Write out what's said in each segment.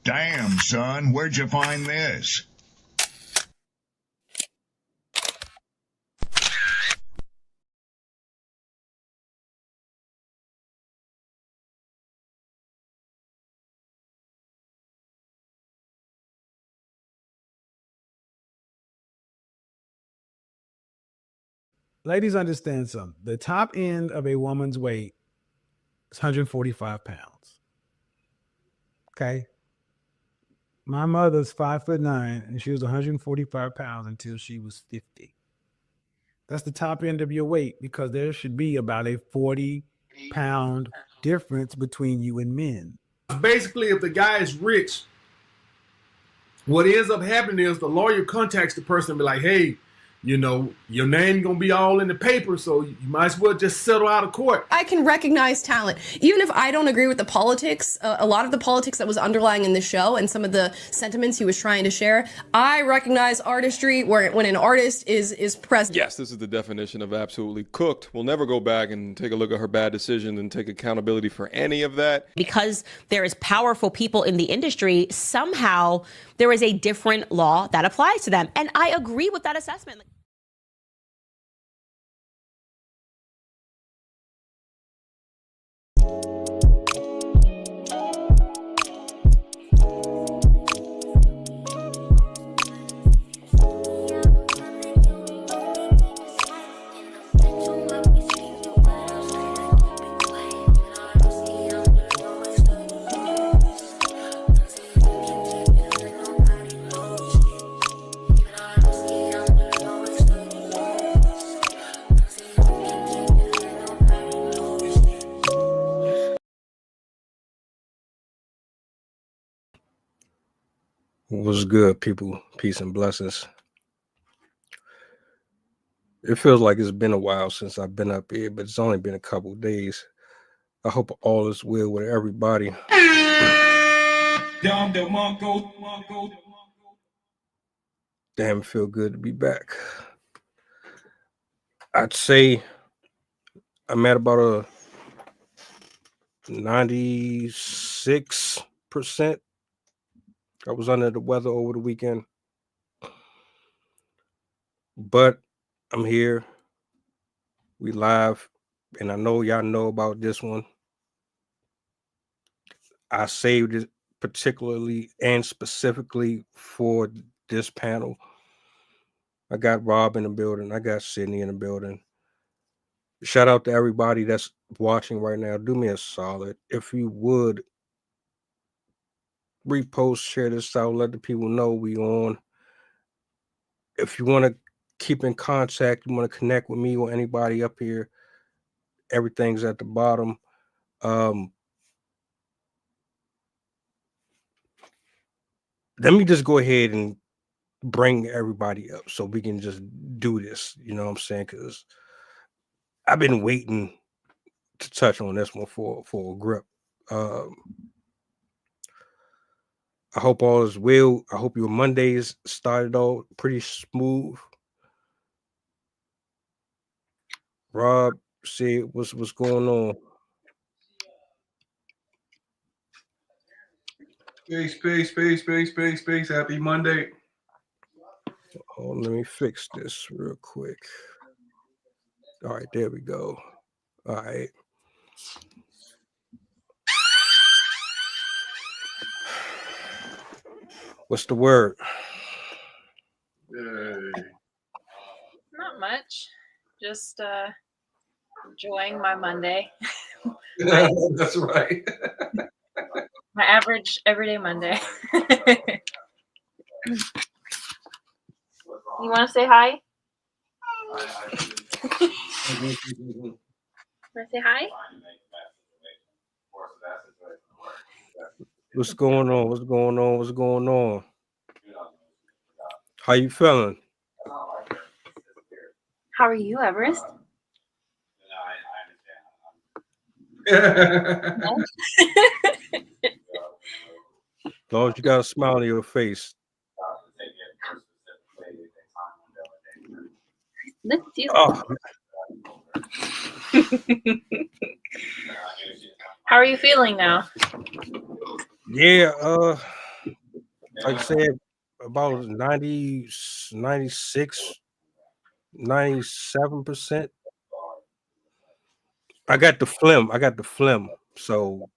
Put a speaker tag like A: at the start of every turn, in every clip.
A: Damn, son, where'd you find this?
B: Ladies, understand something. The top end of a woman's weight is 145 pounds. Okay. My mother's 5'9" and she was 145 pounds until she was 50. That's the top end of your weight because there should be about a 40-pound difference between you and men.
C: Basically, if the guy is rich, what ends up happening is the lawyer contacts the person and be like, hey, you know, your name gonna be all in the paper, so you might as well just settle out of court.
D: I can recognize talent. Even if I don't agree with the politics, a lot of the politics that was underlying in the show and some of the sentiments he was trying to share, I recognize artistry when an artist is present.
E: Yes, this is the definition of absolutely cooked. We'll never go back and take a look at her bad decision and take accountability for any of that.
F: Because there is powerful people in the industry, somehow there is a different law that applies to them. And I agree with that assessment.
G: What's good, people? Peace and blessings. It feels like it's been a while since I've been up here, but it's only been a couple of days. I hope all is well with everybody. Damn, it feel good to be back. I'd say I'm at about a 96%. I was under the weather over the weekend, but I'm here. We live, and I know y'all know about this one. I saved it particularly and specifically for this panel. I got Rob in the building. I got Sydney in the building. Shout out to everybody that's watching right now. Do me a solid. If you would, repost, share this out, let the people know we on. If you want to keep in contact, you want to connect with me or anybody up here, everything's at the bottom. Let me just go ahead and bring everybody up so we can just do this. You know what I'm saying? Because I've been waiting to touch on this one for a grip. I hope all is well. I hope your Mondays started out pretty smooth. Rob, see what's going on.
H: Peace. Happy Monday.
G: Oh, let me fix this real quick. All right, there we go. All right. What's the word?
I: Not much. Just enjoying my Monday.
H: That's right.
I: My average everyday Monday. You want to say hi? Want to say hi?
G: What's going on? How you feeling?
I: How are you, Everest?
G: As long as you got a smile on your face.
I: Look at you.
G: Oh.
I: How are you feeling now?
G: Yeah, like I said, about 90, 96, 97%. I got the phlegm. So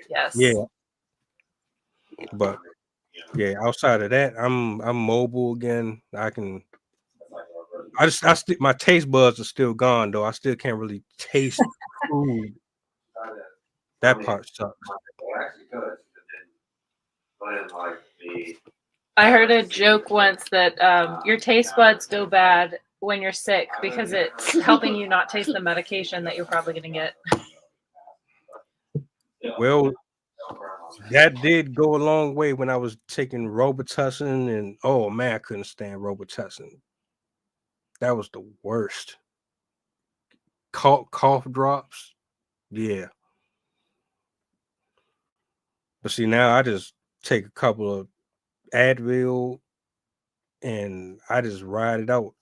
I: Yes.
G: yeah, but yeah, outside of that, I'm mobile again. My taste buds are still gone though. I still can't really taste food. That part sucks.
I: I heard a joke once that your taste buds go bad when you're sick because it's helping you not taste the medication that you're probably going to get.
G: Well, that did go a long way when I was taking Robitussin, and oh man, I couldn't stand Robitussin. That was the worst. Cough drops. Yeah. But see, now I just take a couple of Advil and I just ride it out.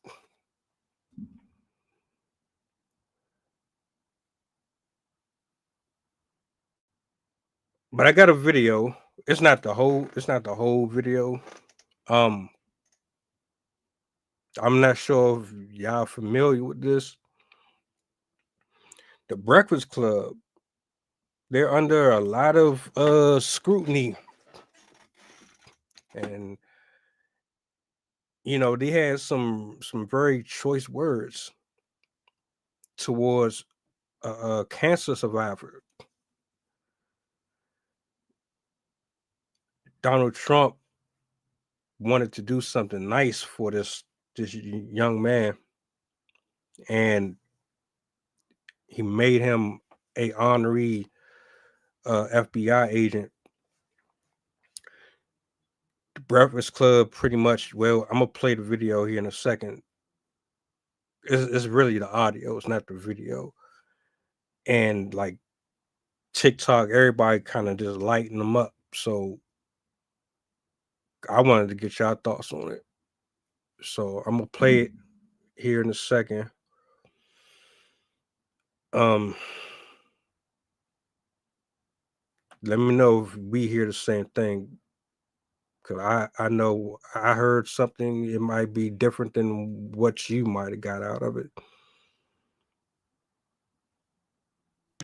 G: But I got a video. It's not the whole video. I'm not sure if y'all familiar with this. The Breakfast Club, they're under a lot of scrutiny. And they had some very choice words towards a cancer survivor. Donald Trump wanted to do something nice for this young man, and he made him a honorary FBI agent. The Breakfast Club pretty much. Well, I'm gonna play the video here in a second. It's really the audio, it's not the video. And like TikTok, everybody kind of just lighting them up. So I wanted to get y'all thoughts on it. So I'm gonna play it here in a second. Let me know if we hear the same thing. Cause I know I heard something. It might be different than what you might have got out of it.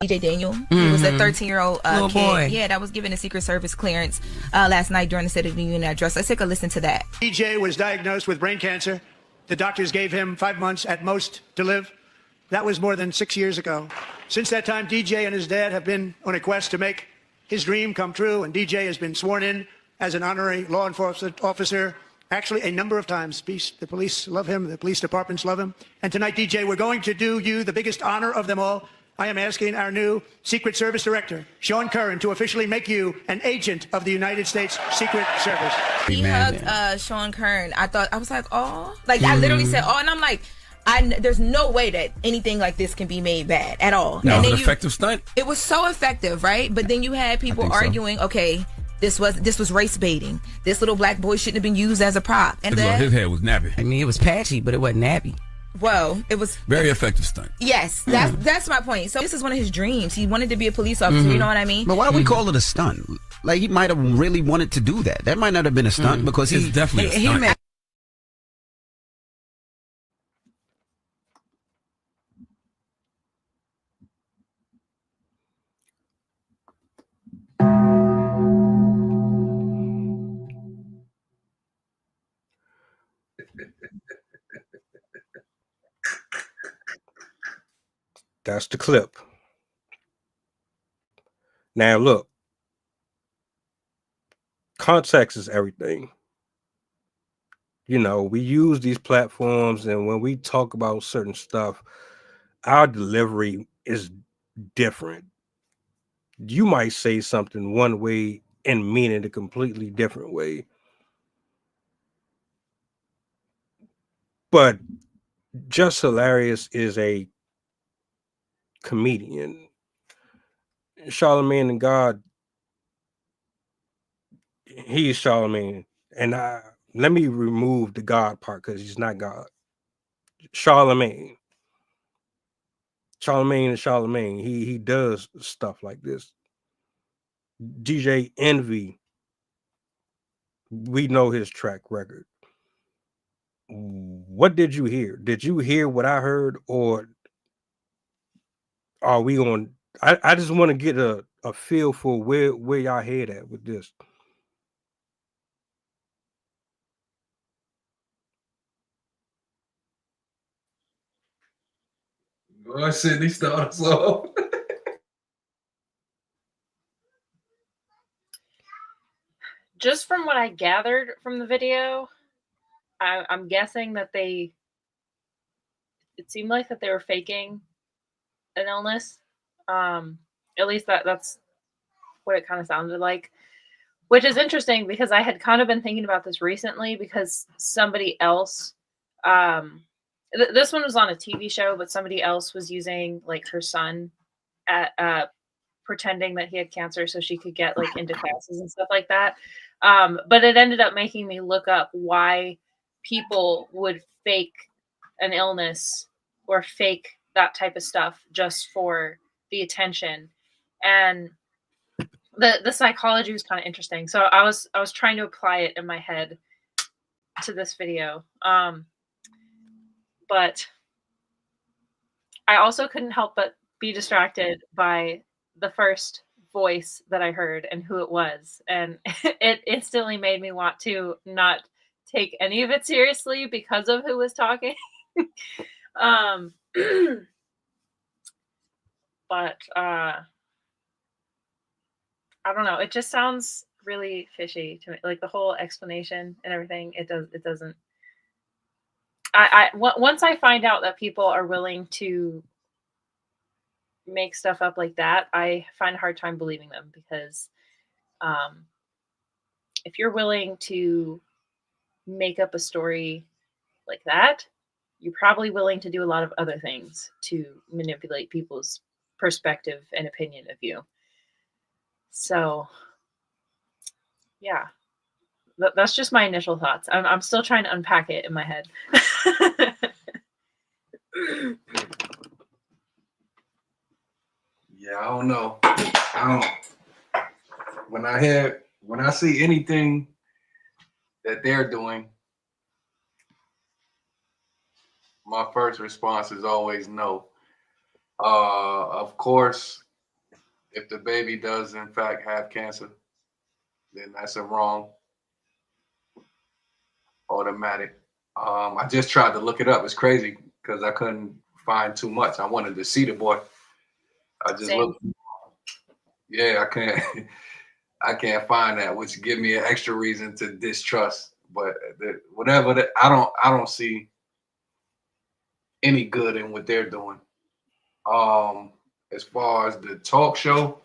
J: DJ Daniel. He was a 13-year-old kid. Boy. Yeah, that was given a Secret Service clearance last night during the State of the Union address. Let's take a listen to that.
K: DJ was diagnosed with brain cancer. The doctors gave him 5 months at most to live. That was more than 6 years ago. Since that time, DJ and his dad have been on a quest to make his dream come true, and DJ has been sworn in as an honorary law enforcement officer, actually a number of times. The police love him, the police departments love him. And tonight, DJ, we're going to do you the biggest honor of them all. I am asking our new Secret Service Director, Sean Curran, to officially make you an agent of the United States Secret Service.
J: He hugged Sean Curran. I was like, oh. Like, I literally said, oh, and I'm like, there's no way that anything like this can be made bad at all.
L: No,
J: and
L: an effective stunt.
J: It was so effective, right? But then you had people arguing, okay, this was race baiting. This little black boy shouldn't have been used as a prop. And
L: his hair was nappy.
M: I mean, it was patchy, but it wasn't nappy.
J: Well, it was
L: very effective stunt.
J: Yes, that's my point. So this is one of his dreams. He wanted to be a police officer. You know what I mean?
M: But why do we call it a stunt? Like, he might have really wanted to do that. That might not have been a stunt because
L: it's definitely a stunt.
G: That's the clip. Now look, context is everything. We use these platforms, and when we talk about certain stuff, our delivery is different. You might say something one way and mean it a completely different way. But Jess Hilarious is a comedian. Charlemagne and God, he's Charlemagne. And let me remove the God part because he's not God. Charlemagne and Charlemagne. He does stuff like this. DJ Envy we know his track record. What did you hear? Did you hear what I heard, or are we on? I just want to get a feel for where y'all head at with this.
H: Boy, Sydney started us off.
I: Just from what I gathered from the video, I'm guessing that it seemed like that they were faking an illness. At least that's what it kind of sounded like, which is interesting because I had kind of been thinking about this recently because somebody else, this one was on a TV show, but somebody else was using like her son at pretending that he had cancer so she could get like into classes and stuff like that. But it ended up making me look up why people would fake an illness or fake that type of stuff just for the attention. And the psychology was kind of interesting. So I was trying to apply it in my head to this video. But I also couldn't help but be distracted by the first voice that I heard and who it was. And it instantly made me want to not take any of it seriously because of who was talking. But I don't know. It just sounds really fishy to me. Like the whole explanation and everything. It doesn't. Once I find out that people are willing to make stuff up like that, I find a hard time believing them because if you're willing to make up a story like that, you're probably willing to do a lot of other things to manipulate people's perspective and opinion of you. So, yeah, that's just my initial thoughts. I'm still trying to unpack it in my head.
H: Yeah, I don't know. When I see anything that they're doing, my first response is always no. Of course, if the baby does in fact have cancer, then that's a wrong automatic. I just tried to look it up. It's crazy because I couldn't find too much. I wanted to see the boy. I just looked. Yeah, I can't find that, which give me an extra reason to distrust. But I don't see any good in what they're doing. As far as the talk show,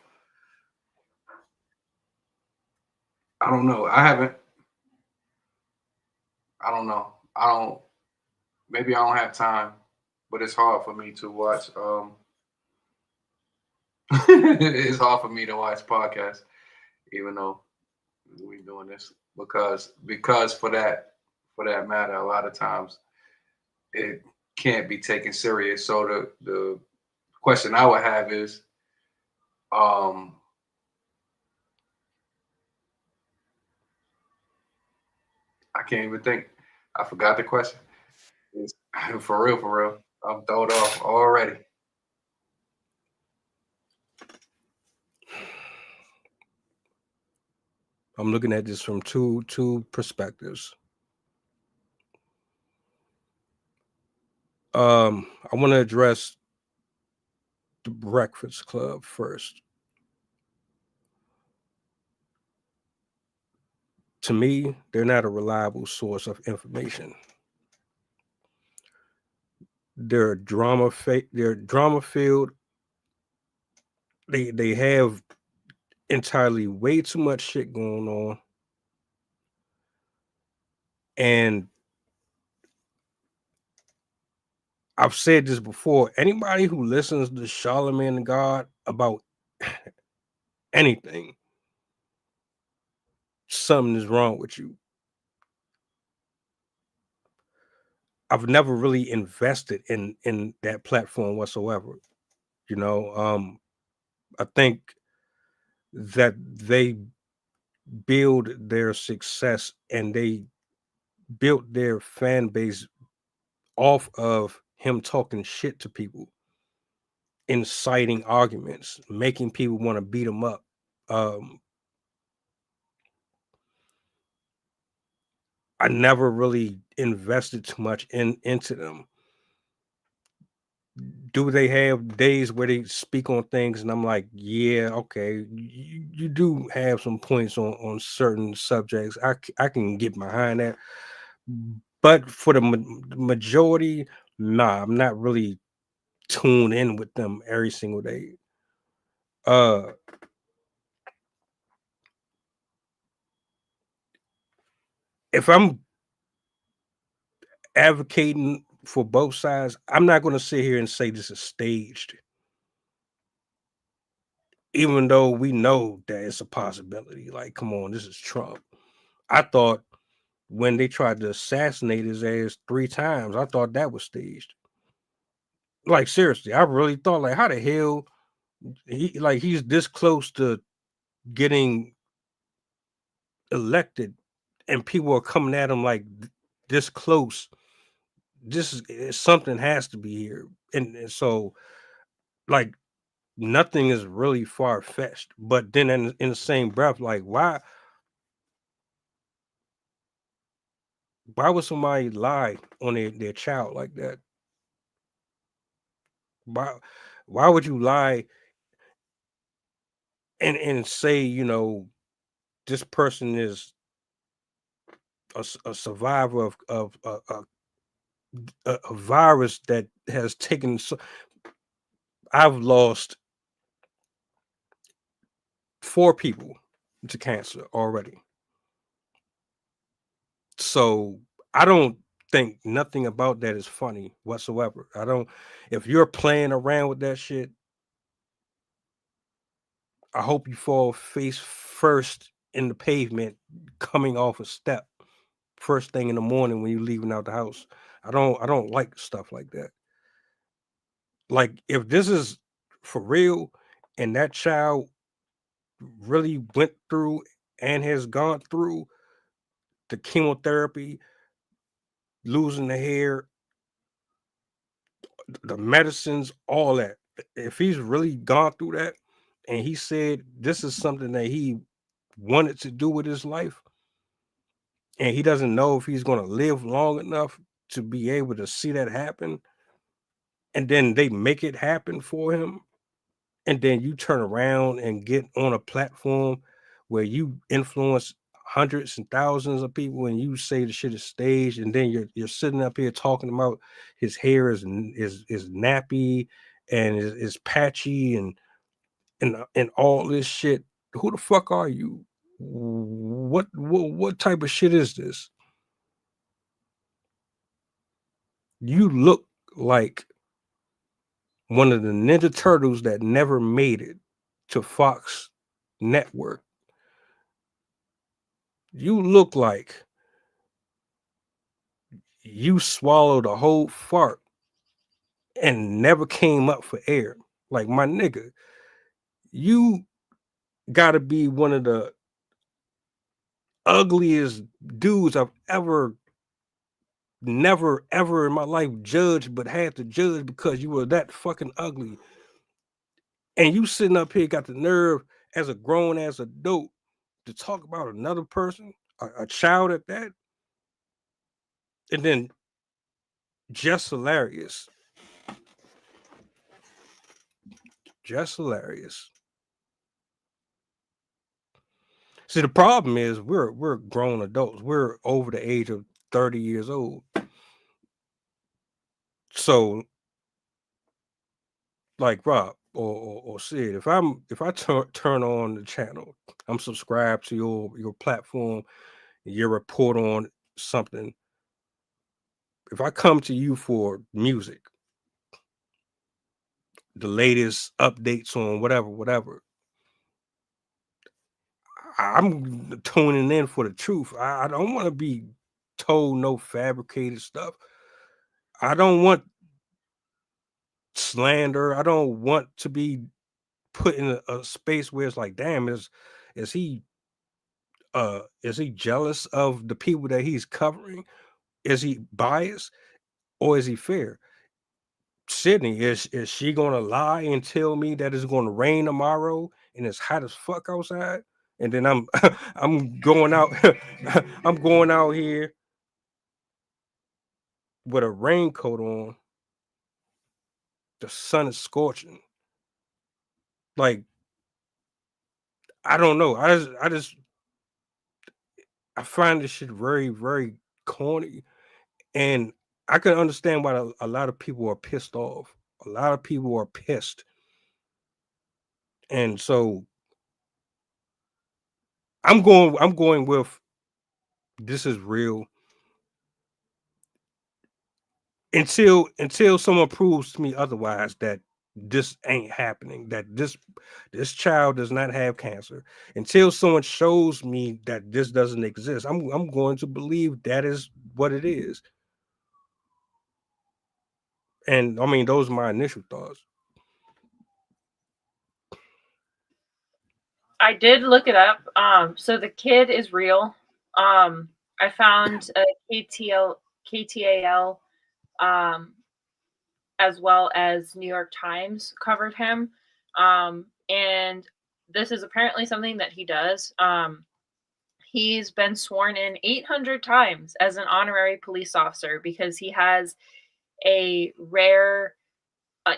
H: I don't know. I don't know. Maybe I don't have time, but it's hard for me to watch. It's hard for me to watch podcasts, even though we're doing this because for that matter, a lot of times it can't be taken serious. So the question I would have is, I can't even think. I forgot the question. It's, for real. I'm thrown off already.
G: I'm looking at this from two perspectives. I want to address the Breakfast Club first. To me, they're not a reliable source of information. They're drama filled. They have entirely way too much shit going on. And I've said this before. Anybody who listens to Charlamagne the God about anything, something is wrong with you. I've never really invested in that platform whatsoever. I think that they build their success and they built their fan base off of him talking shit to people, inciting arguments, making people want to beat him up. I never really invested too much into them. Do they have days where they speak on things and I'm like, yeah, okay, you do have some points on certain subjects. I can get behind that. But for the majority, nah, I'm not really tuned in with them every single day. If I'm advocating for both sides, I'm not going to sit here and say this is staged, even though we know that it's a possibility. Like, come on, this is Trump. I thought when they tried to assassinate his ass 3 times, I thought that was staged. Like, seriously, I really thought, like, how the hell he's this close to getting elected and people are coming at him like this close. This is something has to be here. And so, like, nothing is really far-fetched. But then in the same breath, like, why would somebody lie on their child like that? Why would you lie and say, this person is a survivor of a virus that has taken I've lost 4 people to cancer already. So I don't think nothing about that is funny whatsoever. If you're playing around with that shit, I hope you fall face first in the pavement coming off a step first thing in the morning when you're leaving out the house. I don't like stuff like that. Like, if this is for real and that child really went through and has gone through the chemotherapy, losing the hair, the medicines, all that. If he's really gone through that and he said this is something that he wanted to do with his life and he doesn't know if he's going to live long enough to be able to see that happen, and then they make it happen for him, and then you turn around and get on a platform where you influence hundreds and thousands of people and you say the shit is staged, and then you're sitting up here talking about his hair is nappy and is patchy and all this shit. Who the fuck are you? What type of shit is this? You look like one of the Ninja Turtles that never made it to Fox Network. You look like you swallowed a whole fart and never came up for air. Like, my nigga, you gotta be one of the ugliest dudes I've never ever in my life judged, but had to judge because you were that fucking ugly. And you sitting up here got the nerve as a grown ass adult to talk about another person, a child at that, and then Jess Hilarious. Jess Hilarious. See, the problem is we're grown adults. We're over the age of 30 years old. So, like Rob or Sid, if I turn on the channel, I'm subscribed to your platform, your report on something. If I come to you for music, the latest updates on whatever, I'm tuning in for the truth. I don't want to be told no fabricated stuff. I don't want slander. I don't want to be put in a space where it's like, damn, is he Is he jealous of the people that he's covering? Is he biased or is he fair? Sydney, is she gonna lie and tell me that it's gonna rain tomorrow and it's hot as fuck outside? And then I'm I'm going out I'm going out here with a raincoat on. The sun is scorching. Like, I don't know. I find this shit very, very corny. And I can understand why a lot of people are pissed off. A lot of people are pissed. And so I'm going with this is real until someone proves to me otherwise that this ain't happening, that this child does not have cancer. Until someone shows me that this doesn't exist, I'm going to believe that is what it is. And I mean, those are my initial thoughts.
I: I did look it up. So the kid is real. I found a KTAL, as well as New York Times covered him. And this is apparently something that he does. He's been sworn in 800 times as an honorary police officer because he has a rare,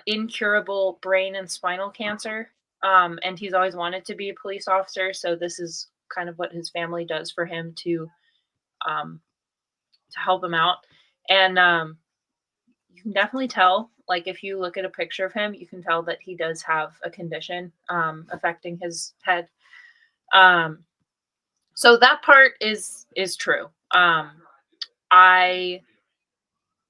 I: incurable brain and spinal cancer. And he's always wanted to be a police officer. So this is kind of what his family does for him to help him out. And you can definitely tell, like if you look at a picture of him, you can tell that he does have a condition affecting his head. So that part is true. I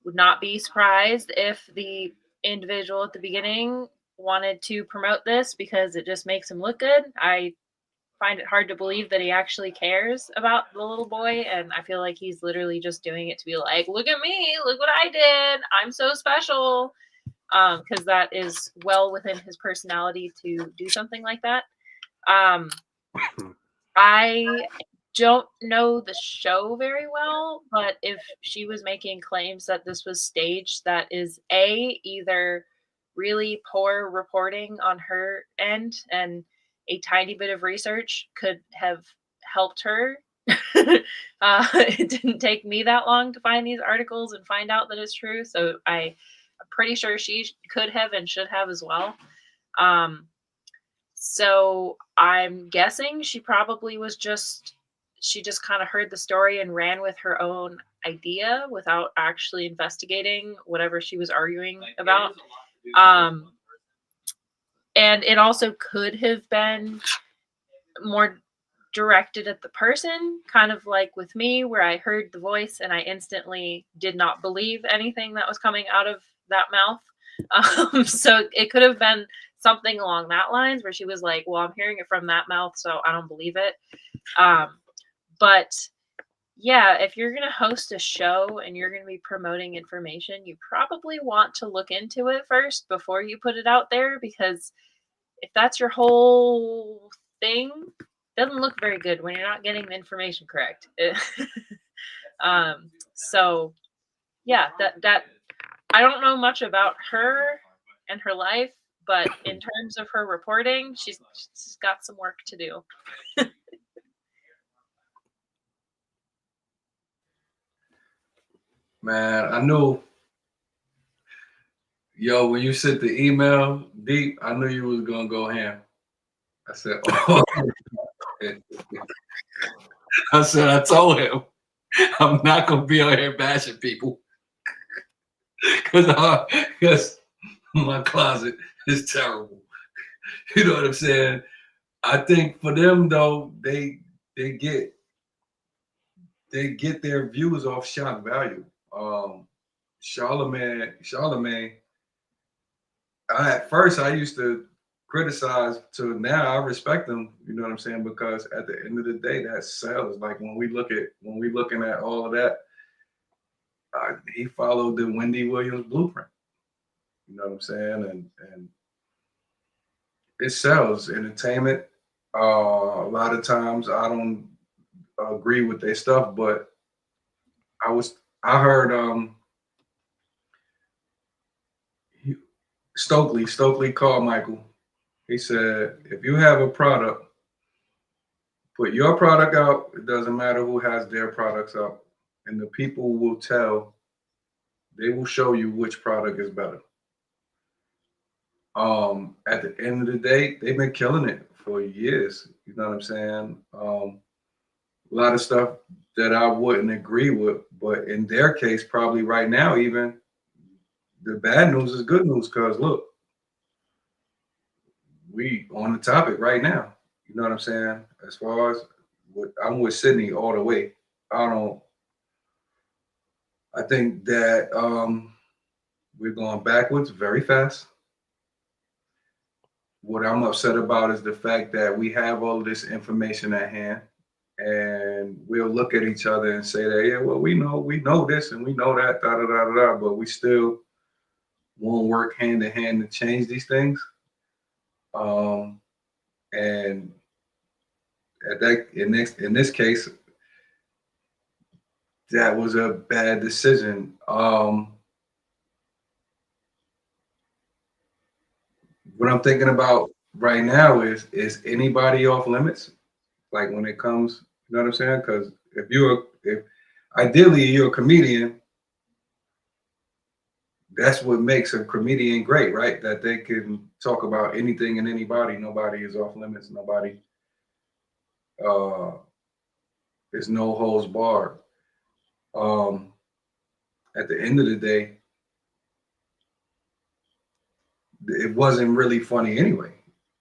I: would not be surprised if the individual at the beginning wanted to promote this because it just makes him look good. I find it hard to believe that he actually cares about the little boy, and I feel like he's literally just doing it to be like, look at me, look what I did, I'm so special, because that is well within his personality to do something like that. I don't know the show very well, but if she was making claims that this was staged, that is either really poor reporting on her end, and a tiny bit of research could have helped her. It didn't take me that long to find these articles and find out that it's true, so I'm pretty sure she could have and should have as well. So I'm guessing she probably she just kind of heard the story and ran with her own idea without actually investigating whatever she was arguing about. And it also could have been more directed at the person, kind of like with me, where I heard the voice and I instantly did not believe anything that was coming out of that mouth. So it could have been something along that lines where she was like, well, I'm hearing it from that mouth, so I don't believe it. But yeah, if you're going to host a show and you're going to be promoting information, you probably want to look into it first before you put it out there, because if that's your whole thing, it doesn't look very good when you're not getting the information correct. So yeah, that I don't know much about her and her life, but in terms of her reporting, she's got some work to do.
H: Man, I knew, yo, when you sent the email, Deep, I knew you was gonna go ham. I said, oh. I told him, I'm not gonna be out here bashing people, because my closet is terrible. You know what I'm saying? I think for them though, they get their views off shock value. Charlemagne. At first I used to criticize, to now I respect them. You know what I'm saying? Because at the end of the day, that sells. Like when we looking at all of that, he followed the Wendy Williams blueprint. You know what I'm saying? And it sells entertainment. A lot of times I don't agree with their stuff, but I heard Stokely called Michael. He said, if you have a product, put your product out. It doesn't matter who has their products out, and the people will tell. They will show you which product is better. At the end of the day, they've been killing it for years. You know what I'm saying? A lot of stuff that I wouldn't agree with, but in their case, probably right now, even the bad news is good news. Cause look, we on the topic right now. You know what I'm saying? As far as I'm with Sydney all the way. I think that we're going backwards very fast. What I'm upset about is the fact that we have all this information at hand, and we'll look at each other and say that, yeah, well, we know this and we know that, da da da da da, but we still won't work hand in hand to change these things. And at that in this case, that was a bad decision. What I'm thinking about right now is anybody off limits? Like when it comes, you know what I'm saying? Because if ideally you're a comedian, that's what makes a comedian great, right? That they can talk about anything and anybody. Nobody is off limits. Nobody is no holds barred. At the end of the day, it wasn't really funny anyway.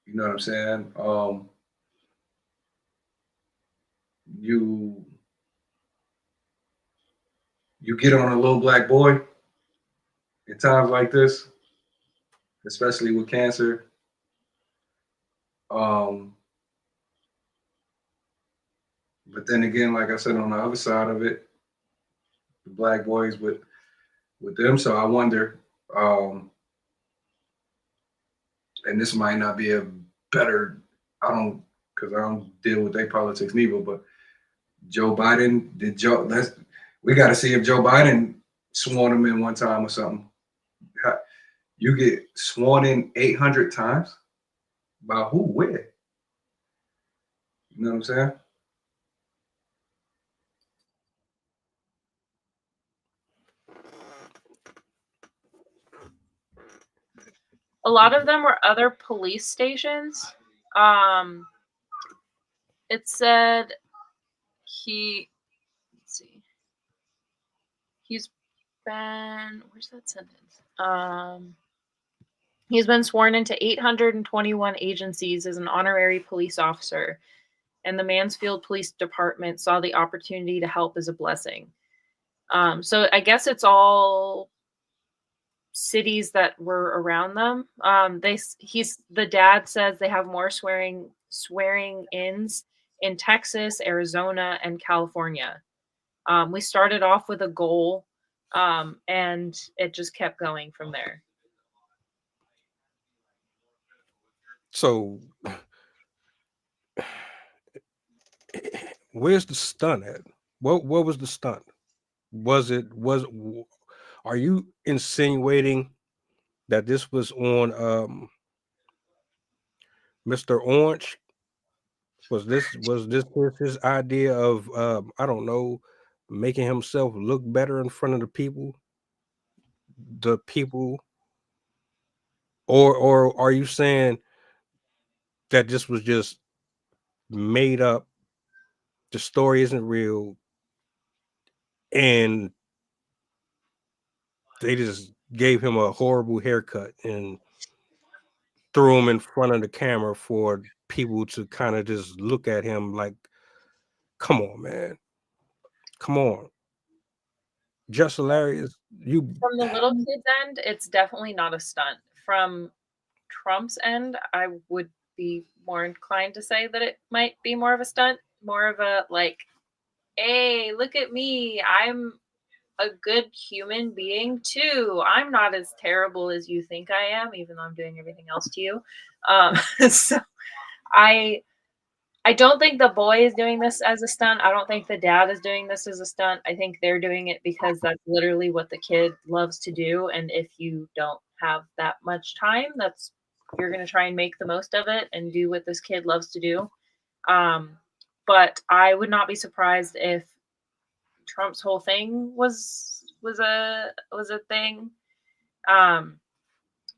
H: You know what I'm saying? You get on a little black boy in times like this, especially with cancer. But then again, like I said, on the other side of it, the black boys with them. So I wonder, and this might not be a better, because I don't deal with their politics neither, but Joe Biden, we got to see if Joe Biden sworn him in one time or something. You get sworn in 800 times? By who? Where? You know what I'm saying?
I: A lot of them were other police stations. It said let's see. He's been, where's that sentence? He's been sworn into 821 agencies as an honorary police officer, and the Mansfield Police Department saw the opportunity to help as a blessing. So I guess it's all cities that were around them. The dad says they have more swearing ins in Texas, Arizona, and California. We started off with a goal, and it just kept going from there.
G: So where's the stunt at? What was the stunt? Are you insinuating that this was on Mr. Orange? Was this his idea of I don't know, making himself look better in front of the people? Or are you saying that this was just made up, the story isn't real, and they just gave him a horrible haircut and threw him in front of the camera for people to kind of just look at him like, come on, man. Come on. Jess Hilarious,
I: From the little kid's end, it's definitely not a stunt. From Trump's end, I would be more inclined to say that it might be more of a stunt, more of a like, hey, look at me. I'm a good human being too. I'm not as terrible as you think I am, even though I'm doing everything else to you. So I I don't think the boy is doing this as a stunt. I don't think the dad is doing this as a stunt. I think they're doing it because that's literally what the kid loves to do. And if you don't have that much time, you're going to try and make the most of it and do what this kid loves to do. But I would not be surprised if Trump's whole thing was a thing.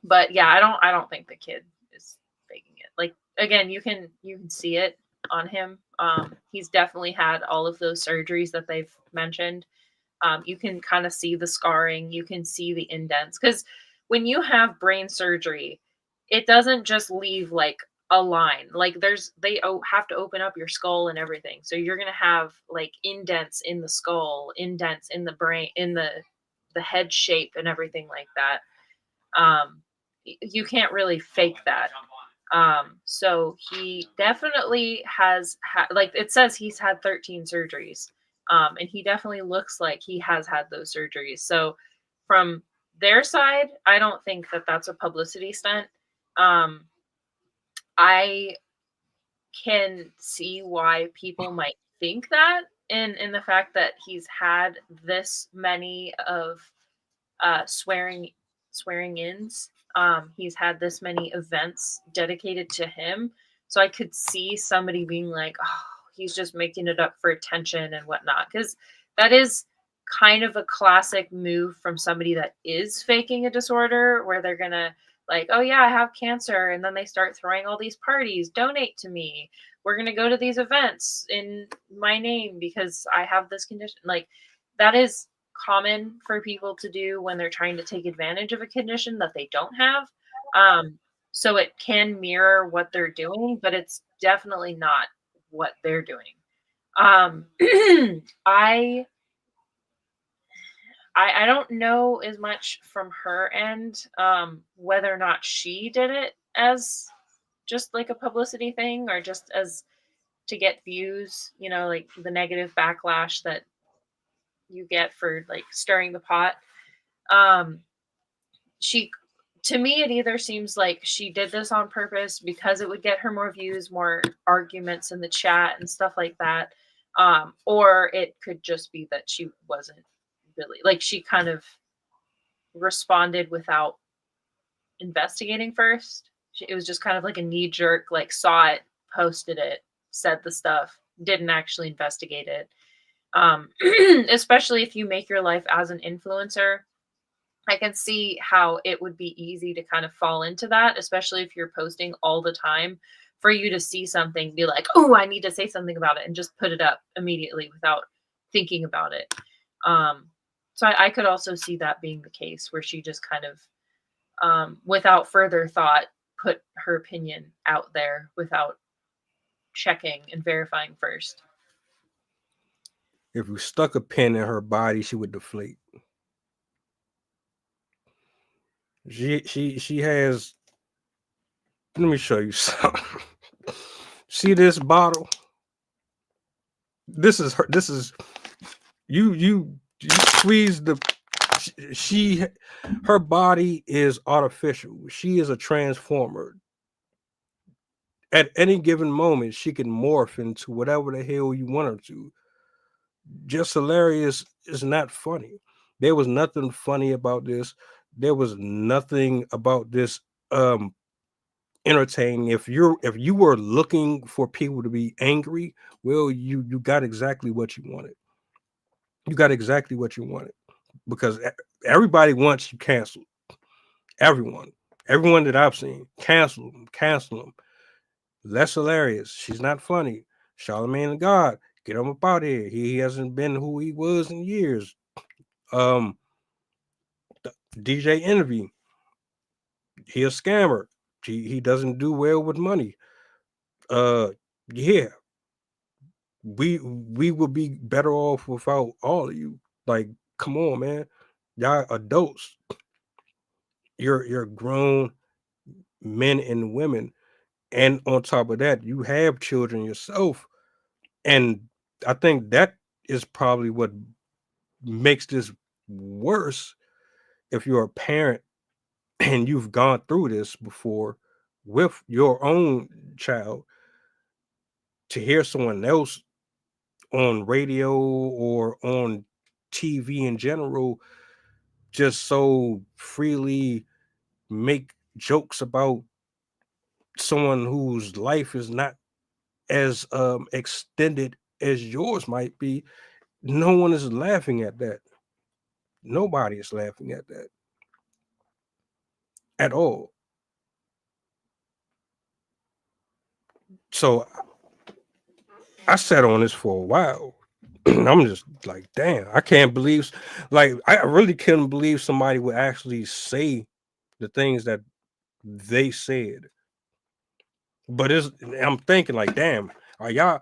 I: But yeah, I don't think the kid is faking it. Like, again, you can see it on him. He's definitely had all of those surgeries that they've mentioned. You can kind of see the scarring, you can see the indents, because when you have brain surgery, it doesn't just leave like a line. Like they have to open up your skull and everything. So you're gonna have like indents in the skull, indents in the brain, in the head shape and everything like that. You can't really fake that. So he definitely has like it says he's had 13 surgeries. And he definitely looks like he has had those surgeries. So from their side, I don't think that that's a publicity stunt. I can see why people might think that in the fact that he's had this many of swearing ins. He's had this many events dedicated to him. So I could see somebody being like, oh, he's just making it up for attention and whatnot. Because that is kind of a classic move from somebody that is faking a disorder, where they're going to like, oh yeah, I have cancer. And then they start throwing all these parties, donate to me. We're going to go to these events in my name because I have this condition. Like, that is common for people to do when they're trying to take advantage of a condition that they don't have. So it can mirror what they're doing, but it's definitely not what they're doing. I don't know as much from her end, whether or not she did it as just like a publicity thing or just as to get views, like the negative backlash that you get for like stirring the pot. To me, it either seems like she did this on purpose because it would get her more views, more arguments in the chat and stuff like that. Or it could just be that she wasn't really, like, she kind of responded without investigating first. It was just kind of like a knee jerk, like, saw it, posted it, said the stuff, didn't actually investigate it. Especially if you make your life as an influencer, I can see how it would be easy to kind of fall into that, especially if you're posting all the time, for you to see something, be like, oh, I need to say something about it, and just put it up immediately without thinking about it. So I could also see that being the case, where she just kind of, without further thought, put her opinion out there without checking and verifying first.
G: If you stuck a pin in her body, she would deflate. She has. Let me show you something. See this bottle? This is her. This is you squeeze the. Her body is artificial. She is a transformer. At any given moment, she can morph into whatever the hell you want her to. Jess Hilarious is not funny. There was nothing funny about this. There was nothing about this entertaining. If you were looking for people to be angry, well, you got exactly what you wanted. You got exactly what you wanted, because everybody wants you canceled. Everyone that I've seen, cancel them. Less Hilarious, she's not funny. Charlamagne the God, get him up out here. He hasn't been who he was in years. DJ Envy, he a scammer. He doesn't do well with money. Yeah, we would be better off without all of you. Like, come on, man, y'all adults. You're grown men and women, and on top of that, you have children yourself, and I think that is probably what makes this worse. If you're a parent and you've gone through this before with your own child, to hear someone else on radio or on TV in general just so freely make jokes about someone whose life is not as extended as yours might be, no one is laughing at that. Nobody is laughing at that at all. So I sat on this for a while. I'm just like, damn, I can't believe, like, I really couldn't believe somebody would actually say the things that they said. But I'm thinking like, damn, are y'all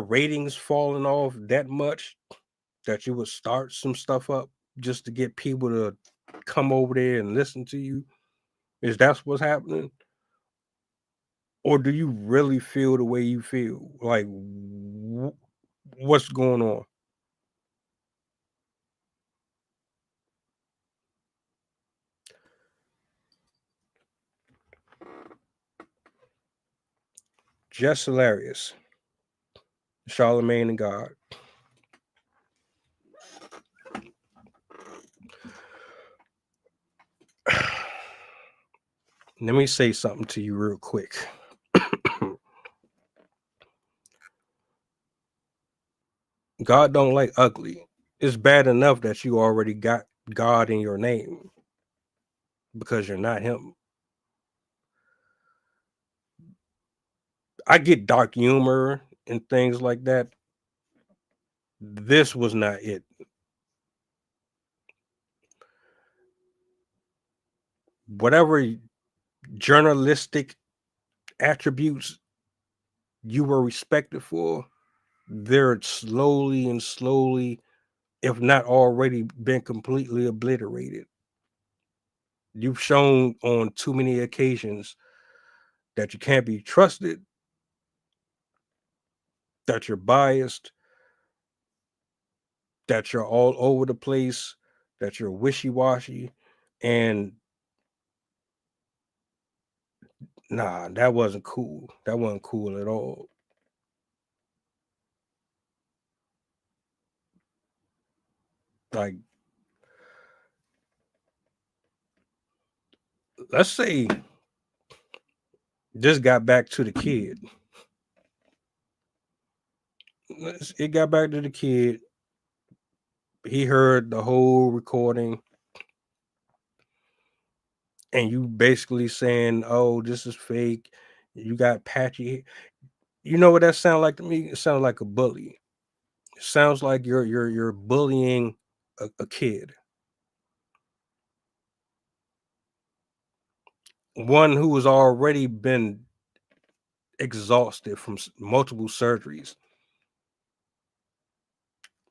G: ratings falling off that much that you would start some stuff up just to get people to come over there and listen to you? Is that what's happening? Or do you really feel the way you feel? Like, what's going on? Jess Hilarious, Charlemagne and God. Let me say something to you real quick. God don't like ugly. It's bad enough that you already got God in your name because you're not him. I get dark humor and things like that. This was not it. Whatever journalistic attributes you were respected for, they're slowly, if not already, been completely obliterated. You've shown on too many occasions that you can't be trusted, that you're biased, that you're all over the place, that you're wishy-washy, and nah, that wasn't cool. That wasn't cool at all. Like, let's say this got back to the kid. It got back to the kid. He heard the whole recording, and you basically saying, "Oh, this is fake. You got patchy." You know what that sounds like to me? It sounds like a bully. It sounds like you're bullying a kid, one who has already been exhausted from multiple surgeries.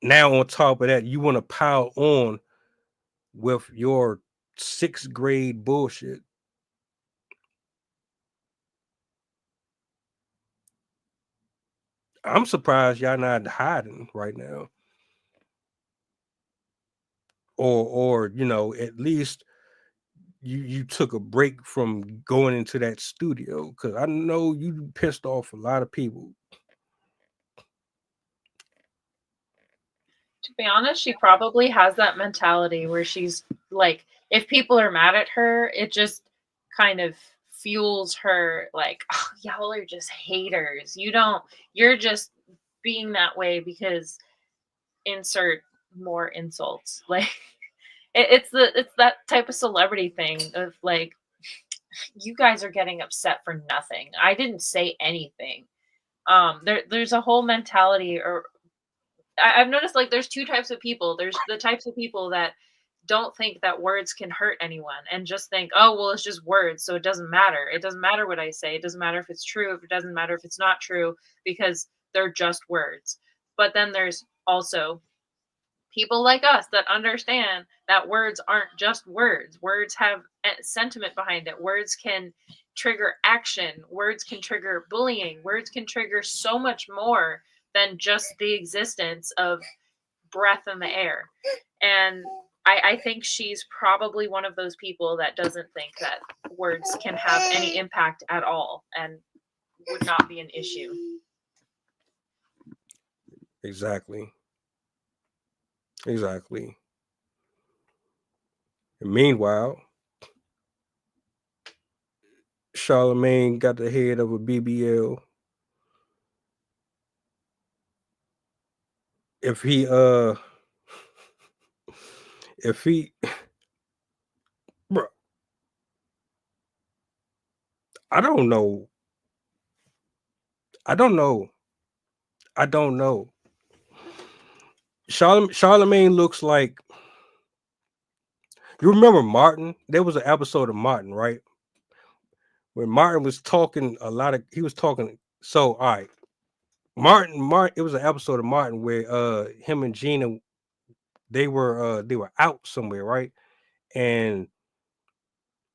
G: Now, on top of that, you want to pile on with your 6th grade bullshit. I'm surprised y'all not hiding right now. Or at least you took a break from going into that studio, because I know you pissed off a lot of people.
I: To be honest, she probably has that mentality where she's like, if people are mad at her, it just kind of fuels her, like, oh, y'all are just haters. You're just being that way because insert more insults. Like, it's that type of celebrity thing of like, you guys are getting upset for nothing. I didn't say anything. There's a whole mentality, or I've noticed, like, there's two types of people. There's the types of people that don't think that words can hurt anyone and just think, oh, well, it's just words, so it doesn't matter. It doesn't matter what I say. It doesn't matter if it's true. It doesn't matter if it's not true, because they're just words. But then there's also people like us that understand that words aren't just words. Words have sentiment behind it. Words can trigger action. Words can trigger bullying. Words can trigger so much more than just the existence of breath in the air. And I think she's probably one of those people that doesn't think that words can have any impact at all and would not be an issue.
G: Exactly. Exactly. And meanwhile, Charlemagne got the head of a BBL. If he if he bro, I don't know. I don't know. I don't know. Charlemagne looks like, you remember Martin? There was an episode of Martin, right? When Martin was talking a lot of, he was talking. So all right, Martin. It was an episode of Martin where him and Gina, they were out somewhere, right? And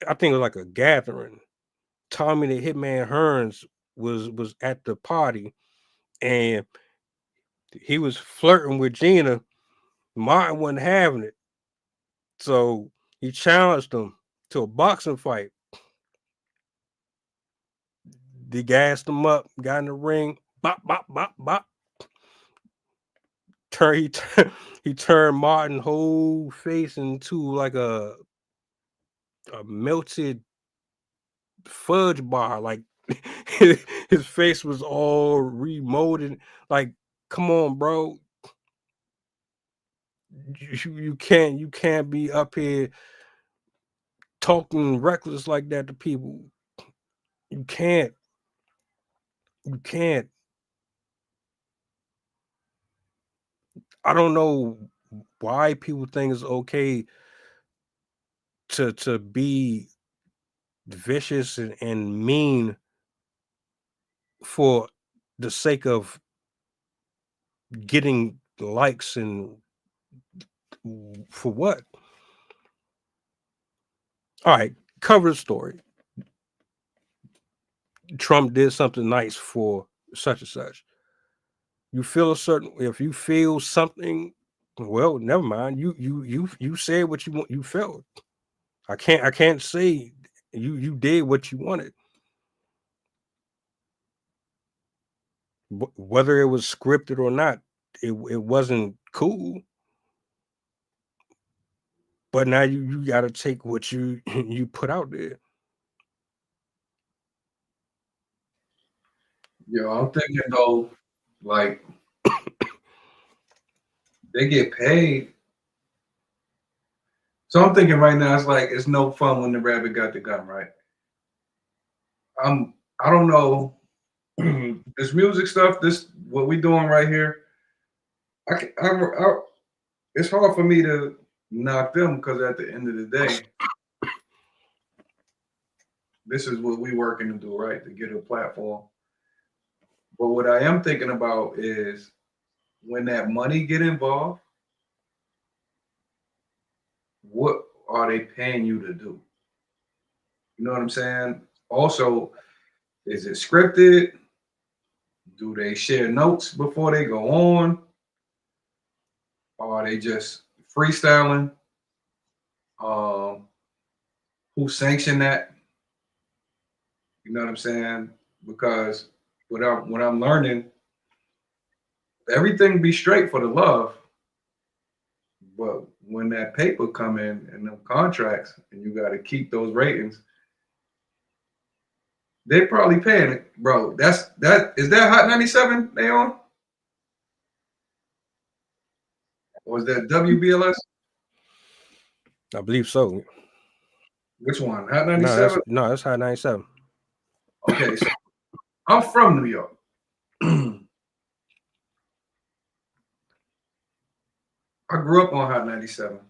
G: I think it was like a gathering. Tommy the Hitman Hearns was at the party, and he was flirting with Gina. Martin wasn't having it, so he challenged him to a boxing fight. They gassed him up, got in the ring, bop, bop, bop, bop. He turned Martin whole face into like a melted fudge bar. Like his face was all remolded. Like, come on, bro. You can't be up here talking reckless like that to people. You can't. You can't. I don't know why people think it's okay to be vicious and mean for the sake of getting likes, and for what? All right, cover the story. Trump did something nice for such and such. You feel a certain, if you feel something, well, never mind. You said what you want, you felt. I can't say you did what you wanted. Whether it was scripted or not, it wasn't cool. But now you got to take what you you put out there.
H: Yo, I'm thinking though, like they get paid. So I'm thinking right now, it's like it's no fun when the rabbit got the gun, right? I don't know this music stuff. This what we doing right here. It's hard for me to not film because at the end of the day, this is what we working to do, right? To get a platform. But what I am thinking about is when that money get involved, what are they paying you to do? You know what I'm saying? Also, is it scripted? Do they share notes before they go on? Or are they just freestyling? Who sanctioned that? You know what I'm saying? Because what I'm learning, everything be straight for the love, but when that paper come in and them contracts, and you got to keep those ratings, they probably paying it, bro. Is that Hot 97 they on? Or is that WBLS?
G: I believe so.
H: Which one? Hot 97?
G: No, that's Hot 97.
H: Okay, so I'm from New York. I grew up on Hot 97.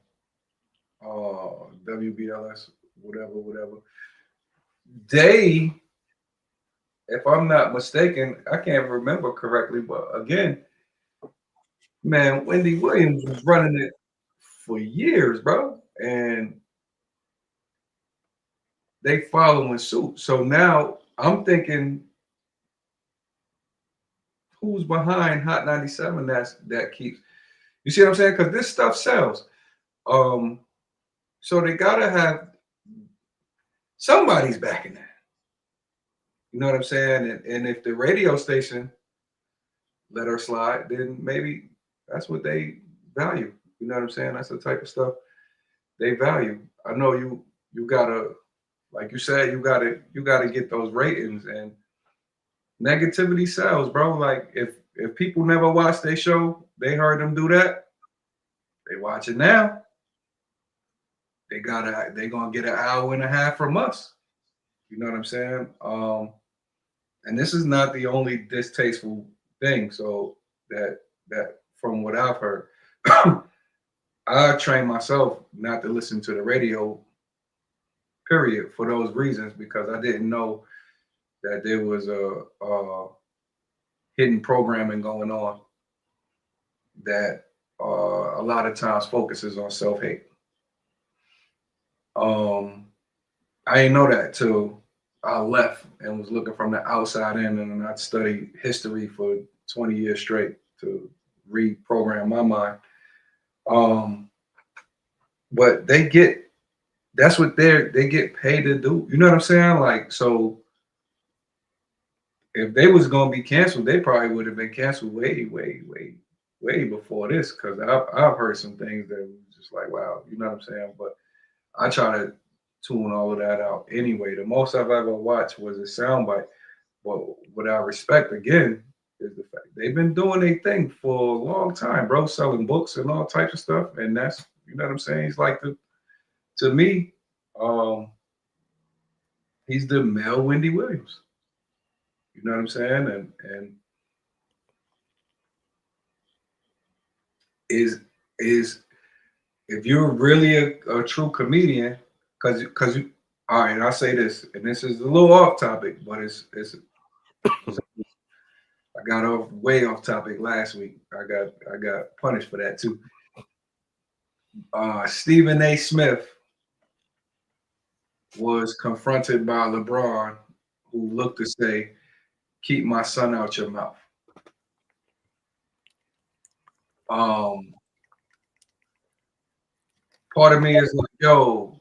H: WBLS, whatever. They, if I'm not mistaken, I can't remember correctly, but again, man, Wendy Williams was running it for years, bro. And they following suit. So now I'm thinking, who's behind Hot 97 that keeps, you see what I'm saying? Because this stuff sells. So they gotta have somebody's backing that. You know what I'm saying? And if the radio station let her slide, then maybe that's what they value. You know what I'm saying? That's the type of stuff they value. I know you gotta, like you said, you gotta get those ratings, and negativity sells, bro. Like if people never watched their show, they heard them do that, they watch it now. They gonna get an hour and a half from us. You know what I'm saying? And this is not the only distasteful thing. So that from what I've heard, I trained myself not to listen to the radio, period, for those reasons, because I didn't know that there was a hidden programming going on that a lot of times focuses on self-hate. I didn't know that till I left and was looking from the outside in, and I studied history for 20 years straight to reprogram my mind. But that's what they get paid to do. You know what I'm saying? Like, so if they was gonna be canceled, they probably would have been canceled way before this. Cause I've heard some things that was just like, wow, you know what I'm saying? But I try to tune all of that out anyway. The most I've ever watched was a soundbite. But what I respect again is the fact they've been doing a thing for a long time, bro, selling books and all types of stuff. And that's, you know what I'm saying? He's like to me, he's the male Wendy Williams. You know what I'm saying? And is if you're really a true comedian, because you, all right, I'll say this, and this is a little off topic, but it's I got way off topic last week. I got punished for that too. Stephen A. Smith was confronted by LeBron, who looked to say, "Keep my son out your mouth." Part of me is like, yo,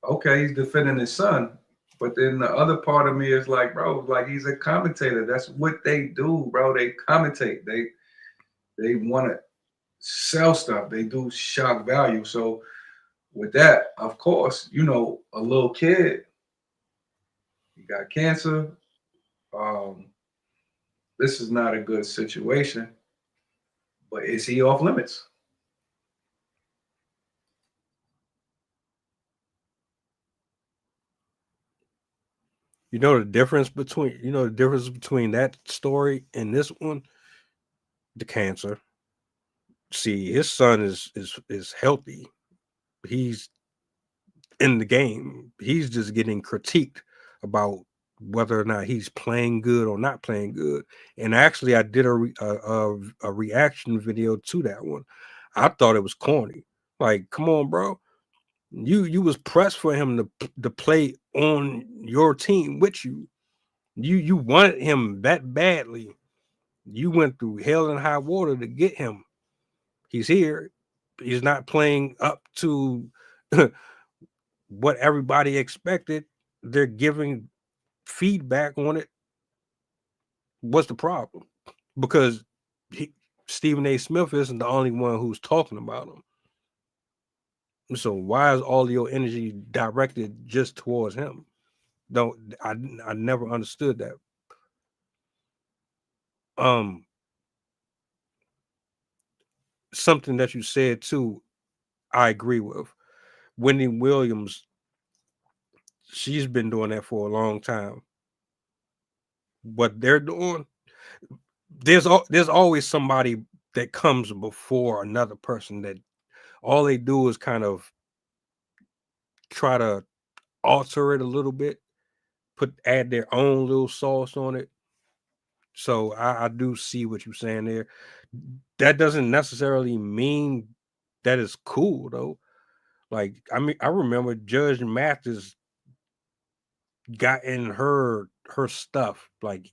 H: okay, he's defending his son. But then the other part of me is like, bro, like he's a commentator. That's what they do, bro. They commentate. They want to sell stuff. They do shock value. So with that, of course, you know, a little kid, he got cancer. This is not a good situation. But is he off limits?
G: You know the difference between that story and this one? The cancer. See, his son is healthy. He's in the game. He's just getting critiqued about whether or not he's playing good or not playing good. And actually, I did a reaction video to that one. I thought it was corny. Like, come on, bro. You was pressed for him to play on your team with you. You wanted him that badly. You went through hell and high water to get him. He's here. He's not playing up to what everybody expected. They're giving feedback on it. What's the problem? Because Stephen A. Smith isn't the only one who's talking about him. So why is all your energy directed just towards him? I never understood that. Something that you said too, I agree with. Wendy Williams, she's been doing that for a long time. What they're doing, there's always somebody that comes before another person that all they do is kind of try to alter it a little bit, add their own little sauce on it. So I do see what you're saying there. That doesn't necessarily mean that it's cool though. Like, I mean, I remember Judge Mathis got in her stuff, like,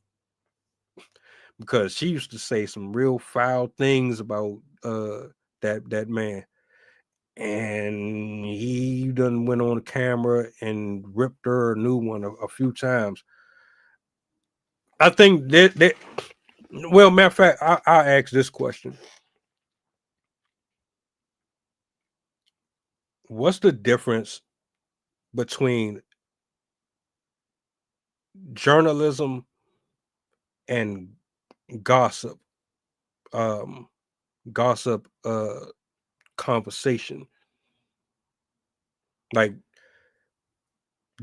G: because she used to say some real foul things about that man. And he done went on the camera and ripped her a new one a few times. I think that Well, matter of fact, I'll ask this question. What's the difference between journalism and gossip? Gossip conversation. Like,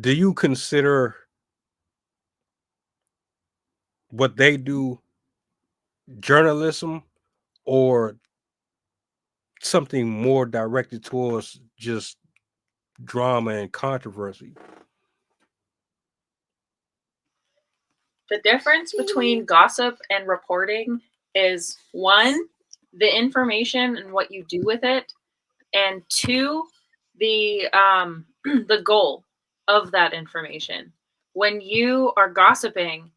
G: do you consider what they do journalism or something more directed towards just drama and controversy?
I: The difference between gossip and reporting is one, the information and what you do with it, and two, the the goal of that information. When you are gossiping,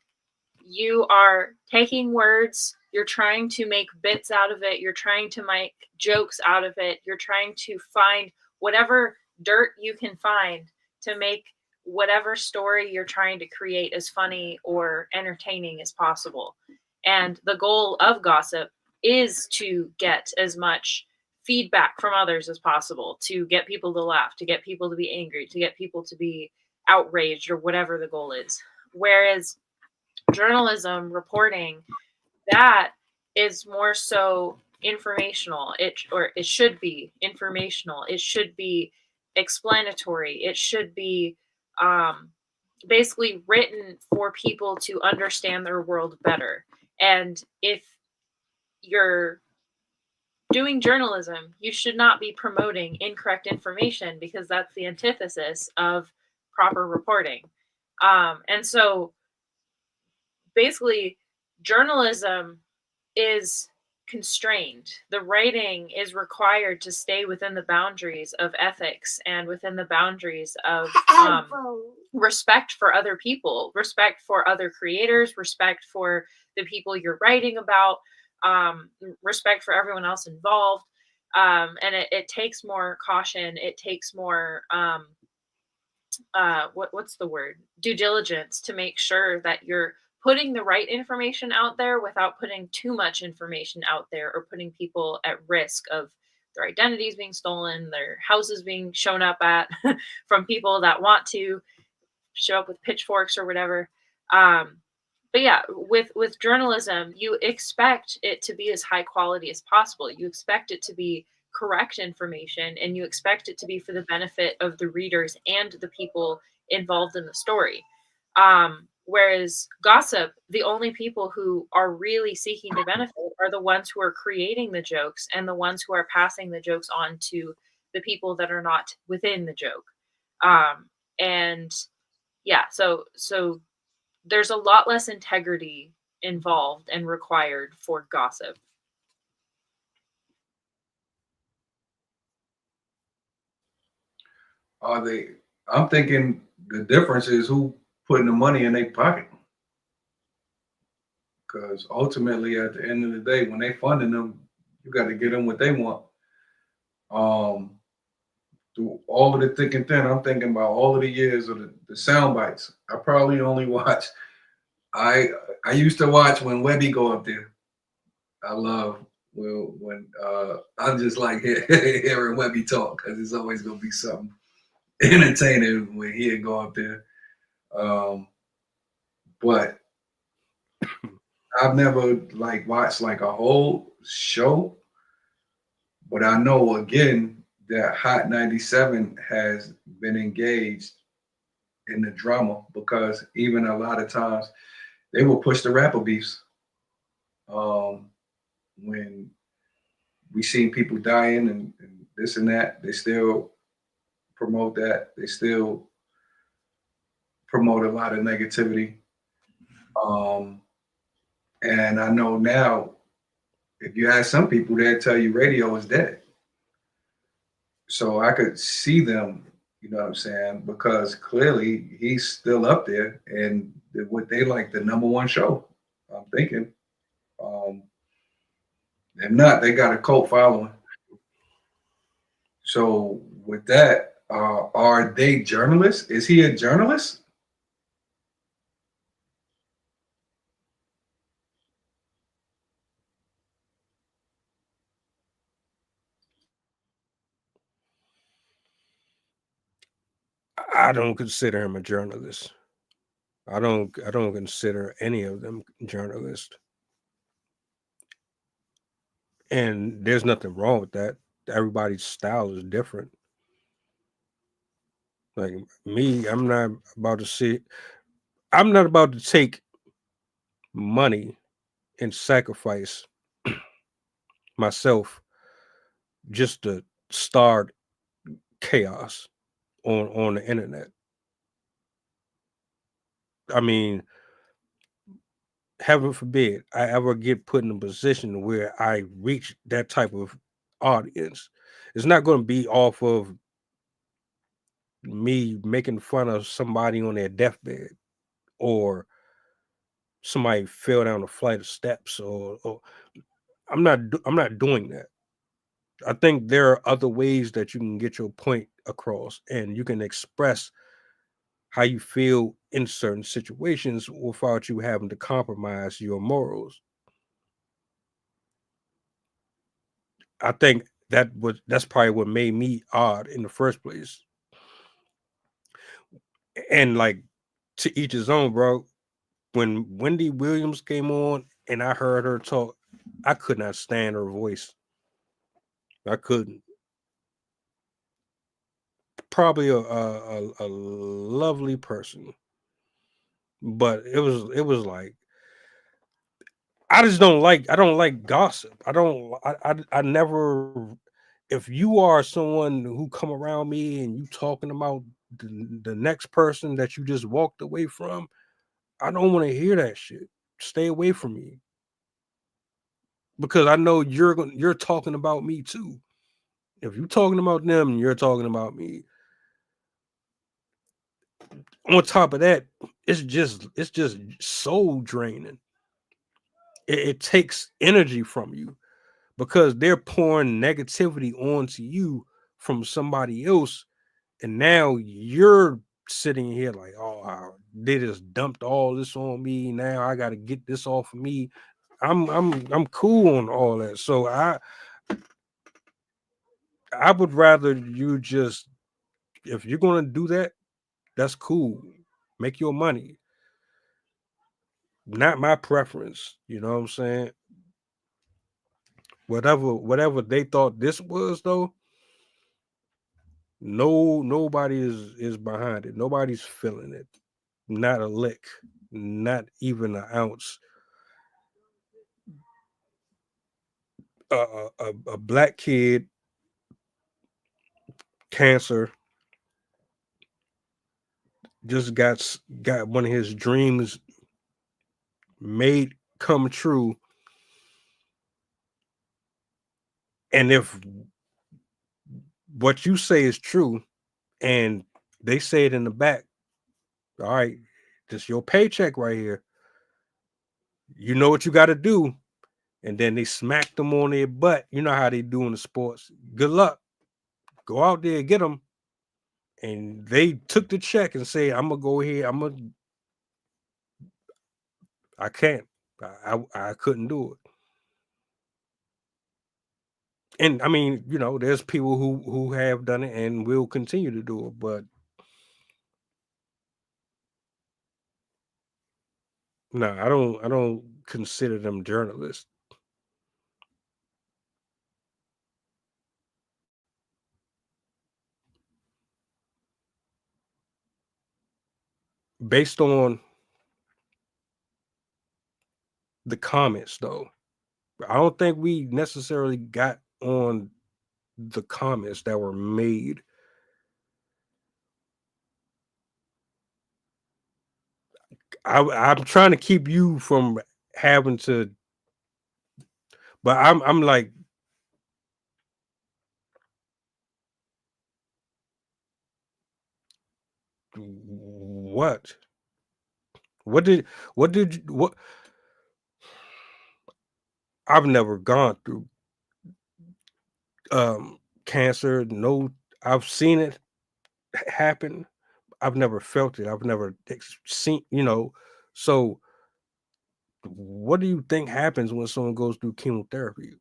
I: you are taking words, you're trying to make bits out of it, you're trying to make jokes out of it, you're trying to find whatever dirt you can find to make whatever story you're trying to create as funny or entertaining as possible. And the goal of gossip is to get as much feedback from others as possible, to get people to laugh, to get people to be angry, to get people to be outraged, or whatever the goal is. Whereas journalism reporting, that is more so informational. It should be informational, it should be explanatory, it should be basically written for people to understand their world better. And if you're doing journalism, you should not be promoting incorrect information, because that's the antithesis of proper reporting. And so basically, journalism is constrained. The writing is required to stay within the boundaries of ethics and within the boundaries of respect for other people, respect for other creators, respect for the people you're writing about, respect for everyone else involved. And it takes more caution. It takes more, what's the word? Due diligence to make sure that you're putting the right information out there without putting too much information out there, or putting people at risk of their identities being stolen, their houses being shown up at from people that want to show up with pitchforks or whatever. But yeah, with journalism, you expect it to be as high quality as possible. You expect it to be correct information, and you expect it to be for the benefit of the readers and the people involved in the story. Whereas gossip, the only people who are really seeking to benefit are the ones who are creating the jokes, and the ones who are passing the jokes on to the people that are not within the joke. And yeah, so there's a lot less integrity involved and required for gossip.
H: I'm thinking the difference is who putting the money in their pocket. Because ultimately, at the end of the day, when they funding them, you got to get them what they want. Through all of the thick and thin, I'm thinking about all of the years of the sound bites. I probably only watch. I used to watch when Webby go up there. I love when I just like hearing Webby talk, because it's always gonna be something entertaining when he'd go up there. But I've never like watched like a whole show, but I know again that Hot 97 has been engaged in the drama, because even a lot of times they will push the rapper beefs. When we seen people dying and this and that, they still promote that. They still promote a lot of negativity. And I know now, if you ask some people, they'll tell you radio is dead. So I could see them, you know what I'm saying? Because clearly he's still up there, and what they like the number one show. I'm thinking. If not, they got a cult following. So with that, are they journalists? Is he a journalist?
G: I don't consider him a journalist. I don't consider any of them journalists. And there's nothing wrong with that. Everybody's style is different. Like me, I'm not about to take money and sacrifice myself just to start chaos on the internet. I mean, heaven forbid I ever get put in a position where I reach that type of audience. It's not going to be off of me making fun of somebody on their deathbed or somebody fell down a flight of steps or I'm not doing that. I think there are other ways that you can get your point across and you can express how you feel in certain situations without you having to compromise your morals. I think that's probably what made me odd in the first place. And like to each his own, bro. When Wendy Williams came on and I heard her talk, I could not stand her voice. I couldn't. Probably a lovely person, but it was like I don't like gossip. I never, if you are someone who come around me and you talking about the next person that you just walked away from, I don't want to hear that shit. Stay away from me because I know you're talking about me too. If you're talking about them, you're talking about me. On top of that, it's just soul draining. It takes energy from you because they're pouring negativity onto you from somebody else, and now you're sitting here like, oh, they just dumped all this on me. Now I got to get this off of me. I'm cool on all that. So I would rather you just, if you're gonna do that, that's cool. Make your money. Not my preference. You know what I'm saying? Whatever they thought this was though, nobody is behind it. Nobody's feeling it. Not a lick. Not even an ounce. A black kid, cancer, just got one of his dreams made come true. And if what you say is true and they say it in the back, all right, this your paycheck right here. You know what you got to do. And then they smack them on their butt. You know how they do in the sports. Good luck. Go out there, get them. And they took the check and say, I'm gonna go here. I can't. I couldn't do it. And I mean, there's people who have done it and will continue to do it, but no, I don't consider them journalists. Based on the comments though. I don't think we necessarily got on the comments that were made. I'm trying to keep you from having to, but I'm like, what? What did what? I've never gone through cancer. No, I've seen it happen. I've never felt it. I've never seen, So what do you think happens when someone goes through chemotherapy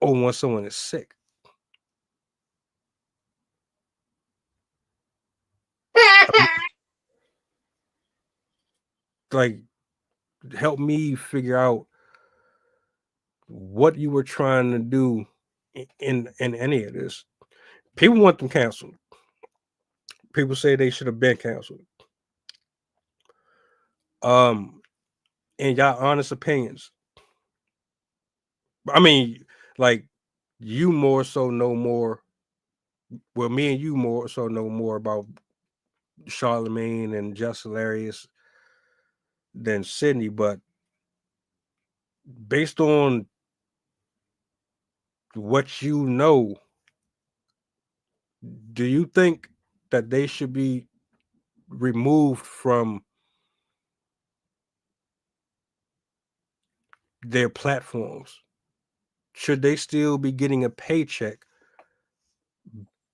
G: or when someone is sick? like help me figure out what you were trying to do in any of this. People want them canceled. People say they should have been canceled. In y'all honest opinions, I mean, like you more so know more. Well, me and you more so know more about Charlemagne and Jess Hilarious than Sydney, but based on what you know, do you think that they should be removed from their platforms? Should they still be getting a paycheck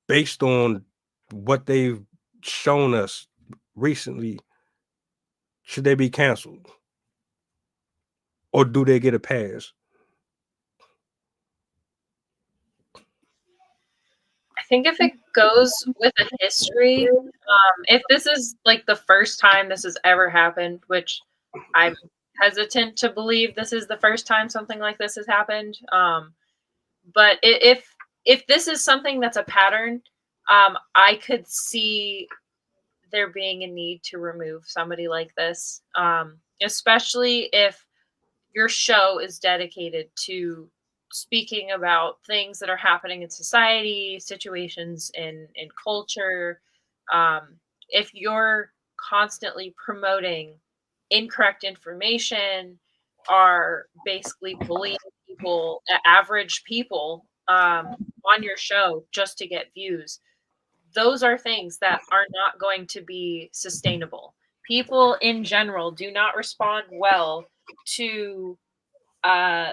G: based on what they've shown us recently? Should they be canceled? Or do they get a pass?
I: I think if it goes with a history, if this is like the first time this has ever happened, which I'm hesitant to believe this is the first time something like this has happened. But if this is something that's a pattern, I could see there being a need to remove somebody like this, especially if your show is dedicated to speaking about things that are happening in society, situations in culture. If you're constantly promoting incorrect information, are basically bullying people, average people, on your show just to get views, those are things that are not going to be sustainable. People in general do not respond well to uh,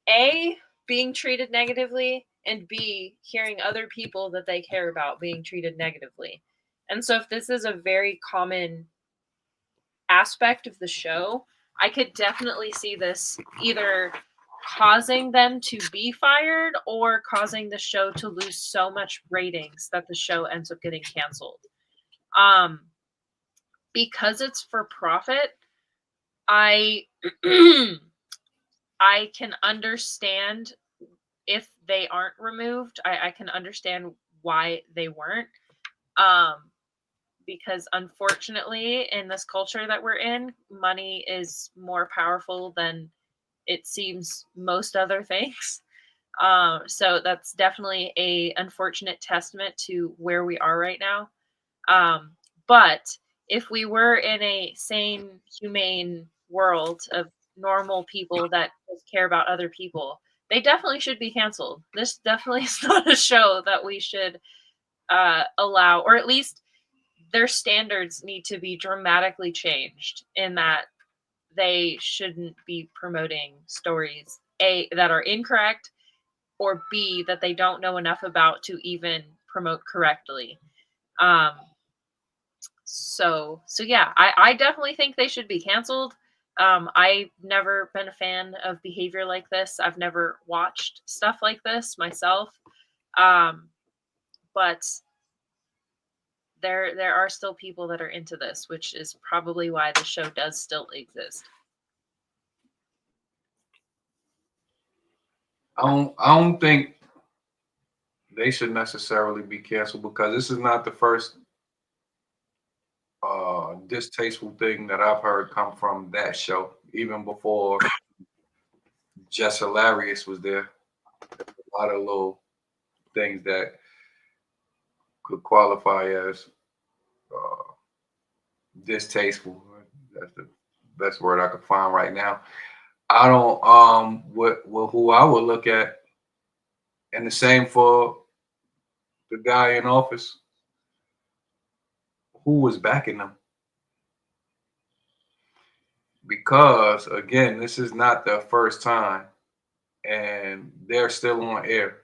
I: A, being treated negatively, and B, hearing other people that they care about being treated negatively. And so, if this is a very common aspect of the show, I could definitely see this either causing them to be fired or causing the show to lose so much ratings that the show ends up getting canceled. Because it's for profit, I I can understand if they aren't removed. I can understand why they weren't. Because unfortunately, in this culture that we're in, money is more powerful than it seems most other things. So that's definitely a unfortunate testament to where we are right now. But if we were in a sane, humane world of normal people that just care about other people, they definitely should be canceled. This definitely is not a show that we should allow, or at least their standards need to be dramatically changed in that they shouldn't be promoting stories A, that are incorrect, or B, that they don't know enough about to even promote correctly. Um, so yeah, I definitely think they should be canceled. I've never been a fan of behavior like this. I've never watched stuff like this myself. But there are still people that are into this, which is probably why the show does still exist.
H: I don't think they should necessarily be canceled because this is not the first distasteful thing that I've heard come from that show. Even before Jess Hilarious was there, a lot of little things that could qualify as distasteful. That's the best word I could find right now. I don't what who I would look at, and the same for the guy in office who was backing them. Because again, this is not the first time, and they're still on air.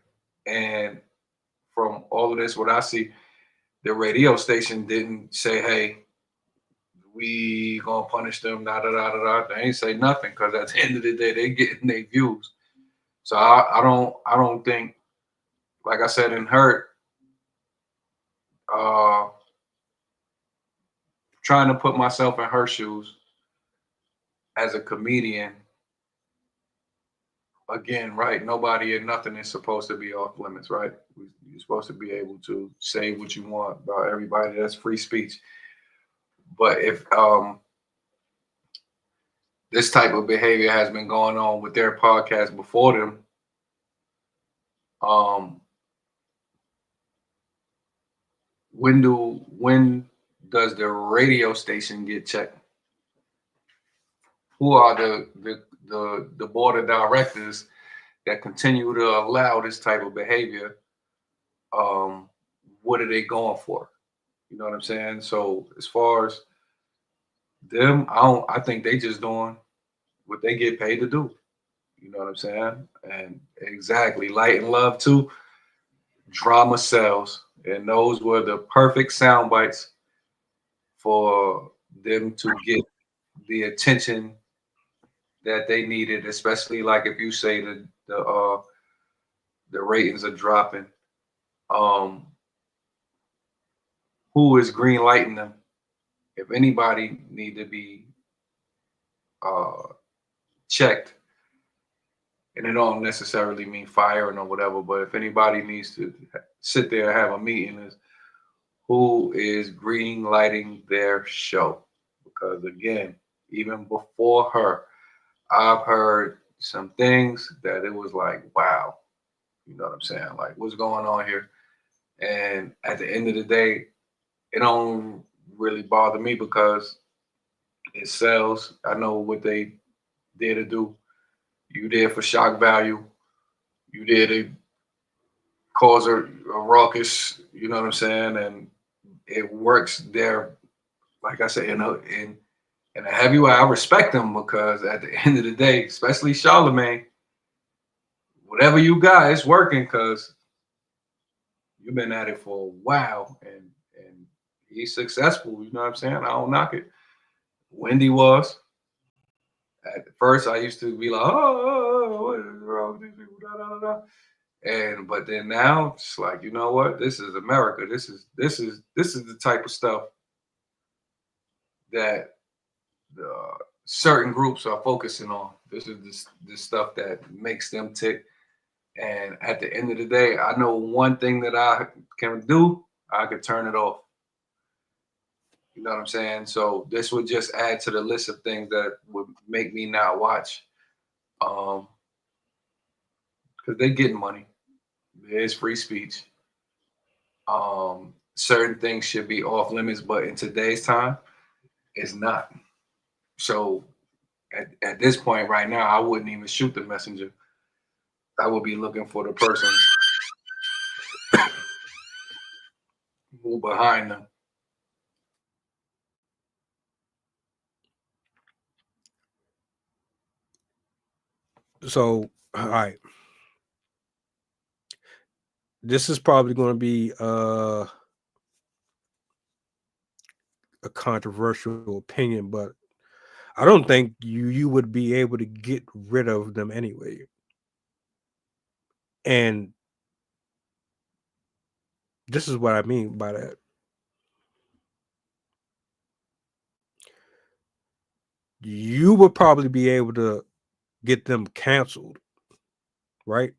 H: And from all of this, what I see, the radio station didn't say, "Hey, we gonna punish them." Da da da da da. They ain't say nothing because at the end of the day, they getting their views. So I don't think, like I said in Hurt, uh, trying to put myself in her shoes as a comedian. Again, right? Nobody and nothing is supposed to be off limits, right? You're supposed to be able to say what you want about everybody. That's free speech. But if this type of behavior has been going on with their podcast before them, when does the radio station get checked? Who are the board of directors that continue to allow this type of behavior? What are they going for? You know what I'm saying? So as far as them, I think they just doing what they get paid to do. You know what I'm saying? And exactly, light and love too. Drama sells, and those were the perfect sound bites for them to get the attention that they needed, especially like if you say the ratings are dropping. Who is green lighting them? If anybody need to be checked, and it don't necessarily mean firing or whatever, but if anybody needs to sit there and have a meeting, is who is green lighting their show? Because again, even before her, I've heard some things that it was like, wow, you know what I'm saying? Like, what's going on here? And at the end of the day, it don't really bother me because it sells. I know what they there to do. You there for shock value. You there to cause a ruckus. You know what I'm saying? And it works there. Like I said, in a heavy way. I respect them because at the end of the day, especially Charlemagne, whatever you got, it's working because you've been at it for a while and he's successful. You know what I'm saying? I don't knock it. Wendy was. At first, I used to be like, oh, what is wrong with these people? Da, da, da. And but then now it's like, you know what? This is America. This is the type of stuff that the certain groups are focusing on. This is this stuff that makes them tick. And at the end of the day, I know one thing that I can do. I could turn it off. You know what I'm saying? So this would just add to the list of things that would make me not watch. Because they're getting money. There's free speech. Certain things should be off limits, but in today's time, it's not. So at this point right now, I wouldn't even shoot the messenger. I would be looking for the person who behind them.
G: So, all right. This is probably going to be a controversial opinion, but I don't think you would be able to get rid of them anyway. And this is what I mean by that. You would probably be able to get them canceled, right?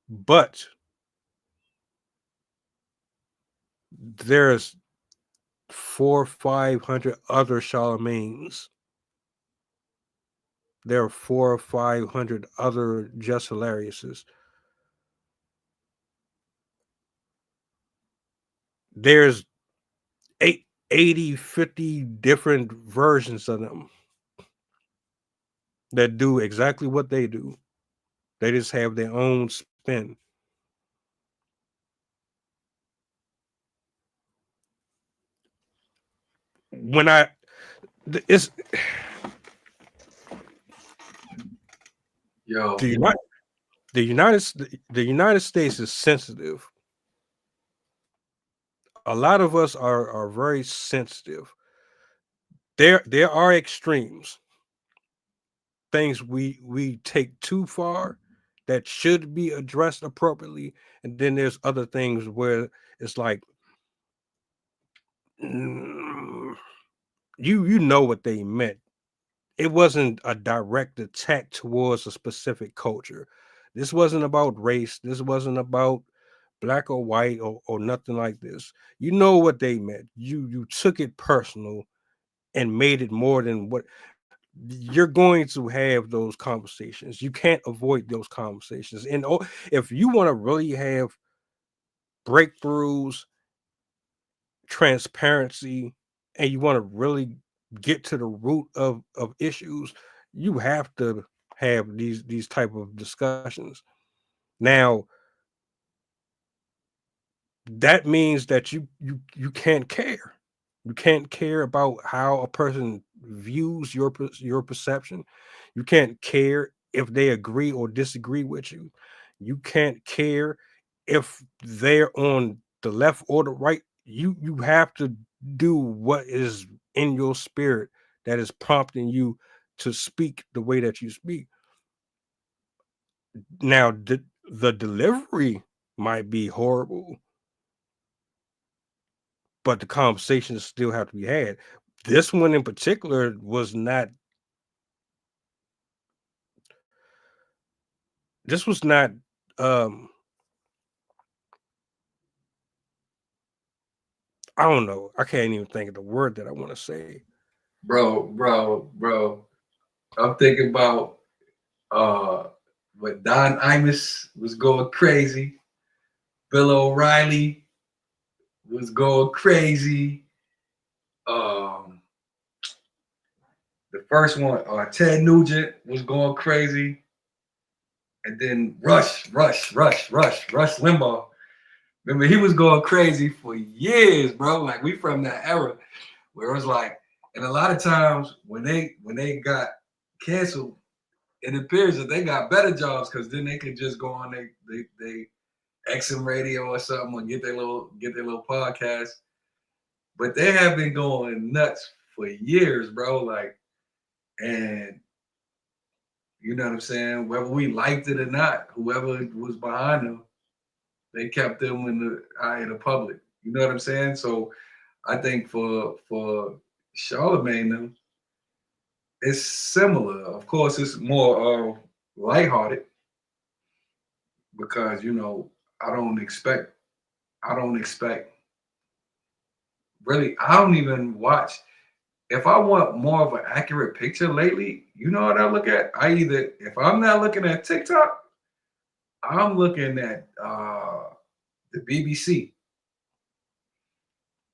G: But there's 400-500 other Charlemagnes. There are 400 or 500 other Jess Hilariouses. There's 80, 50 different versions of them that do exactly what they do. They just have their own spin. When it's
H: Yo,
G: the United States is sensitive. A lot of us are very sensitive. There are extremes. Things we take too far that should be addressed appropriately, and then there's other things where it's like you know what they meant. It wasn't a direct attack towards a specific culture. This wasn't about race. This wasn't about black or white or nothing like this. You know what they meant. You took it personal and made it more than what you're going to have those conversations. You can't avoid those conversations. And if you want to really have breakthroughs, transparency, and you want to really get to the root of issues, you have to have these type of discussions. Now, that means that you can't care. You can't care about how a person views your perception. You can't care if they agree or disagree with you. You can't care if they're on the left or the right. You have to do what is in your spirit that is prompting you to speak the way that you speak. Now, the delivery might be horrible, but the conversations still have to be had. This one in particular was not. This was not. Um, I don't know. I can't even think of the word that I want to say.
H: Bro. I'm thinking about when Don Imus was going crazy, Bill O'Reilly was going crazy. The first one, Ted Nugent was going crazy, and then Rush Limbaugh. Remember, he was going crazy for years, bro. Like, we from that era where it was like, and a lot of times when they got canceled, it appears that they got better jobs because then they could just go on they XM radio or something or get their little podcast. But they have been going nuts for years, bro. Like, and you know what I'm saying? Whether we liked it or not, whoever was behind them, they kept them in the eye of the public. You know what I'm saying? So I think for Charlemagne them, it's similar. Of course, it's more lighthearted because I don't expect really. I don't even watch. If I want more of an accurate picture lately, you know what I look at? If I'm not looking at TikTok, I'm looking at the BBC,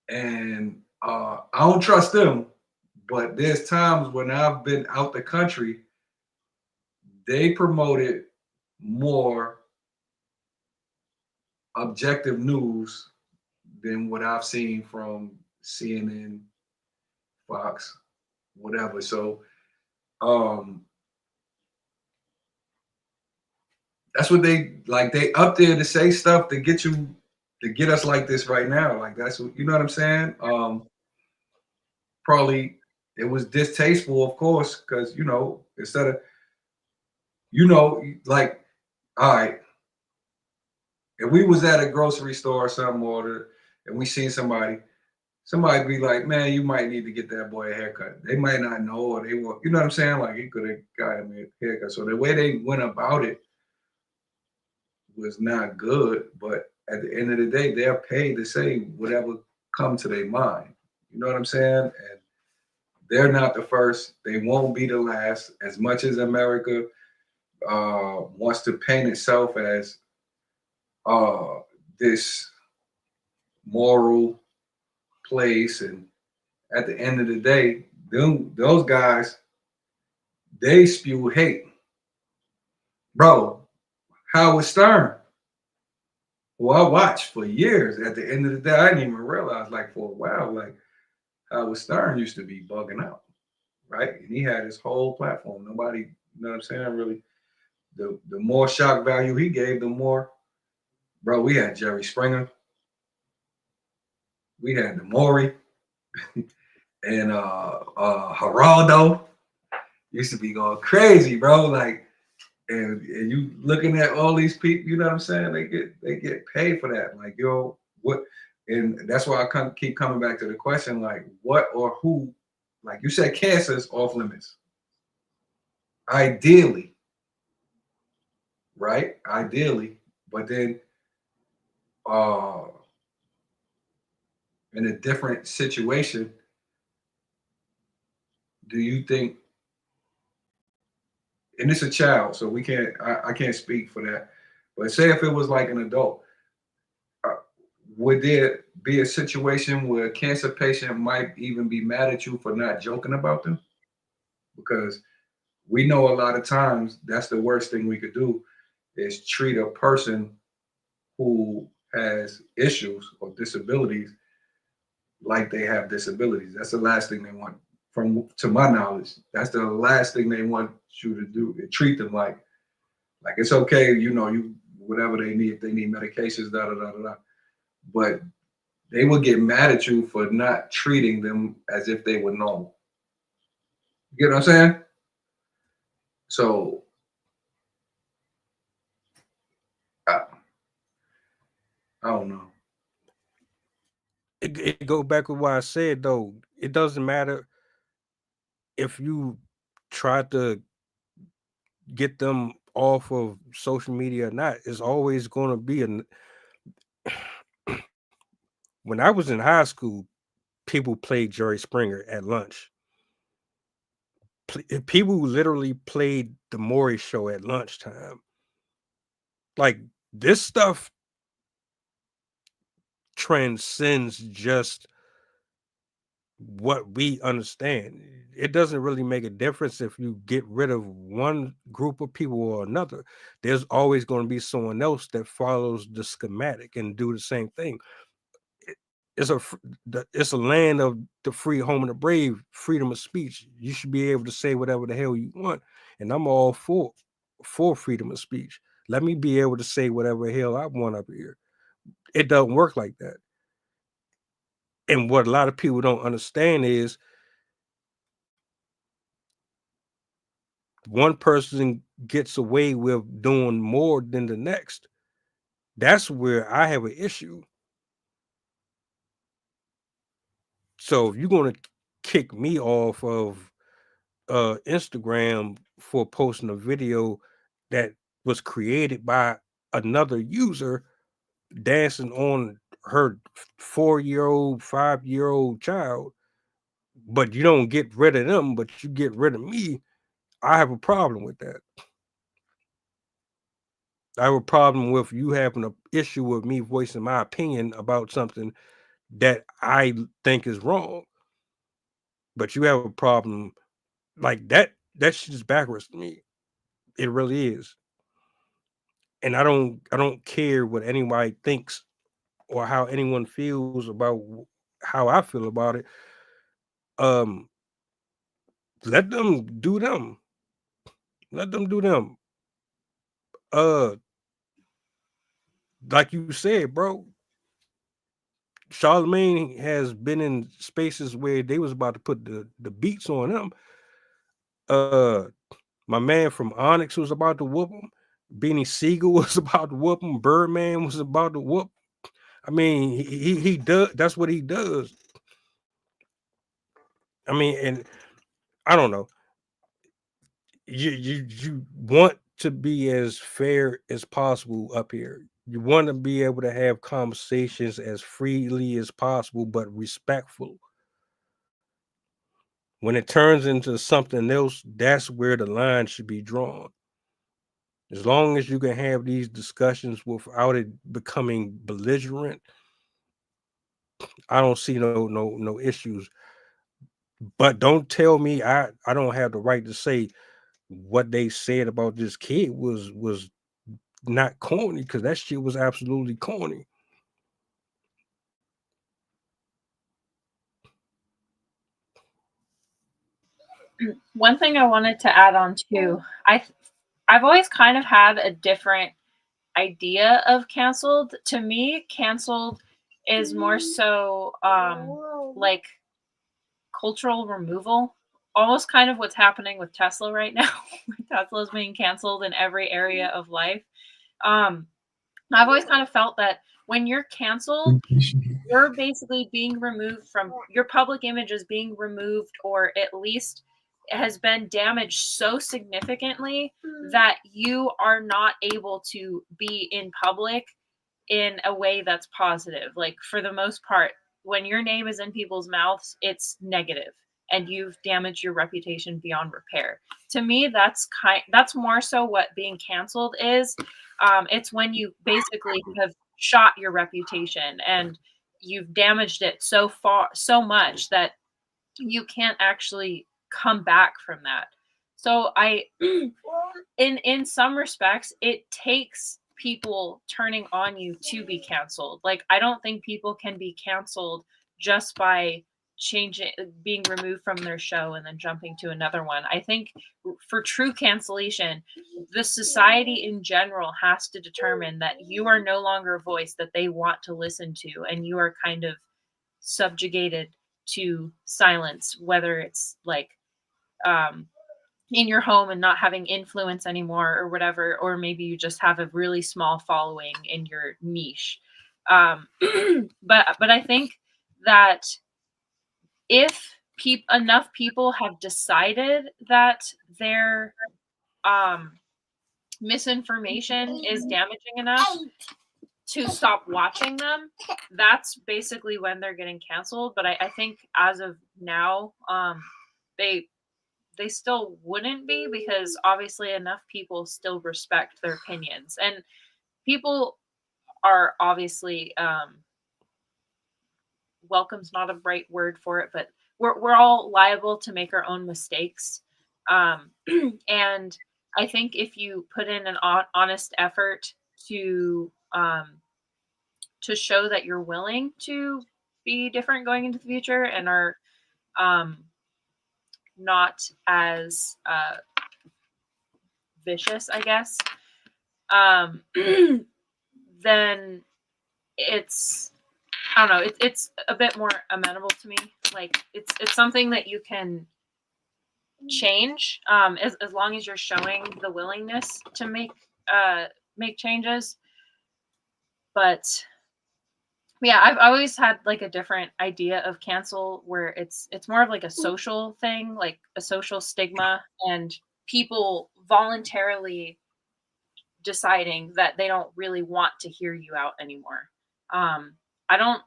H: and I don't trust them. But there's times when I've been out the country, they promoted more objective news than what I've seen from CNN, Fox, whatever. So that's what they like. They up there to say stuff to get us like this right now. Like, that's what, you know what I'm saying? Probably it was distasteful, of course, because instead of like, all right, if we was at a grocery store or something, and we seen somebody be like, man, you might need to get that boy a haircut. They might not know, or they will, you know what I'm saying? Like, he could have got him a haircut. So the way they went about it was not good. But at the end of the day, they're paid to say whatever come to their mind. You know what I'm saying? And they're not the first. They won't be the last. As much as America wants to paint itself as this moral place, and at the end of the day, those guys, they spew hate. Bro, Howard Stern, who I watched for years, at the end of the day, I didn't even realize, like, for a while, like, Howard Stern used to be bugging out, right? And he had his whole platform. Nobody, you know what I'm saying, really, the more shock value he gave, the more, bro, we had Jerry Springer, we had the Maury, and Geraldo used to be going crazy, bro. Like, and you looking at all these people, you know what I'm saying? They get paid for that. Like, what? And that's why I keep coming back to the question, like, what or who like you said, cancer is off limits. Ideally, right? Ideally, but then in a different situation, do you think, and it's a child, so we can't, I can't speak for that, but say if it was like an adult, would there be a situation where a cancer patient might even be mad at you for not joking about them? Because we know a lot of times that's the worst thing we could do is treat a person who has issues or disabilities like they have disabilities. That's the last thing they want. From to my knowledge, that's the last thing they want you to do. Treat them like it's okay, you know, you whatever they need, if they need medications, da da da da da. But they will get mad at you for not treating them as if they were normal. You get what I'm saying? So I don't know.
G: It go back with what I said though. It doesn't matter if you try to get them off of social media or not. It's always going to be an. When I was in high school, people played Jerry Springer at lunch. People literally played the Maury Show at lunchtime. Like this stuff transcends just what we understand. It doesn't really make a difference if you get rid of one group of people or another. There's always going to be someone else that follows the schematic and do the same thing. It's a land of the free, home of the brave, freedom of speech. You should be able to say whatever the hell you want, and I'm all for freedom of speech. Let me be able to say whatever the hell I want up here. It doesn't work like that. And what a lot of people don't understand is one person gets away with doing more than the next. That's where I have an issue. So if you're going to kick me off of Instagram for posting a video that was created by another user dancing on her 4-year-old, 5-year-old child, but you don't get rid of them, but you get rid of me, I have a problem with that. I have a problem with you having an issue with me voicing my opinion about something that I think is wrong. But you have a problem like that. That shit is backwards to me. It really is. And I don't care what anybody thinks or how anyone feels about how I feel about it. Let them do them. Let them do them. Like you said, bro, Charlemagne has been in spaces where they was about to put the beats on him. My man from Onyx was about to whoop him. Beanie Siegel was about to whoop him. Birdman was about to whoop. I mean, he does. That's what he does. I mean, and I don't know. You want to be as fair as possible up here. You want to be able to have conversations as freely as possible, but respectful. When it turns into something else, that's where the line should be drawn. As long as you can have these discussions without it becoming belligerent, I don't see no issues. But don't tell me I don't have the right to say what they said about this kid was not corny, because that shit was absolutely corny.
I: One thing I wanted to add on too, I've always kind of had a different idea of canceled. To me, canceled is more so like cultural removal, almost kind of what's happening with Tesla right now. Tesla's being canceled in every area of life. I've always kind of felt that when you're canceled, you're basically being removed from your public image is being removed, or at least has been damaged so significantly that you are not able to be in public in a way that's positive. Like, for the most part, when your name is in people's mouths, it's negative, and you've damaged your reputation beyond repair. To me, that's more so what being canceled is. It's when you basically have shot your reputation and you've damaged it so much that you can't actually come back from that. So in some respects, it takes people turning on you to be canceled. Like, I don't think people can be canceled just by being removed from their show and then jumping to another one. I think for true cancellation, the society in general has to determine that you are no longer a voice that they want to listen to, and you are kind of subjugated to silence, whether it's like in your home and not having influence anymore or whatever, or maybe you just have a really small following in your niche. But I think that if enough people have decided that their misinformation is damaging enough to stop watching them, that's basically when they're getting canceled. But I think as of now, they still wouldn't be, because obviously enough people still respect their opinions, and people are obviously welcome's not a right word for it, but we're all liable to make our own mistakes. And I think if you put in an honest effort to show that you're willing to be different going into the future and are not as vicious, I guess, then it's, I don't know, it's a bit more amenable to me. Like, it's something that you can change as long as you're showing the willingness to make changes. But yeah, I've always had like a different idea of cancel, where it's more of like a social thing, like a social stigma, and people voluntarily deciding that they don't really want to hear you out anymore. I don't,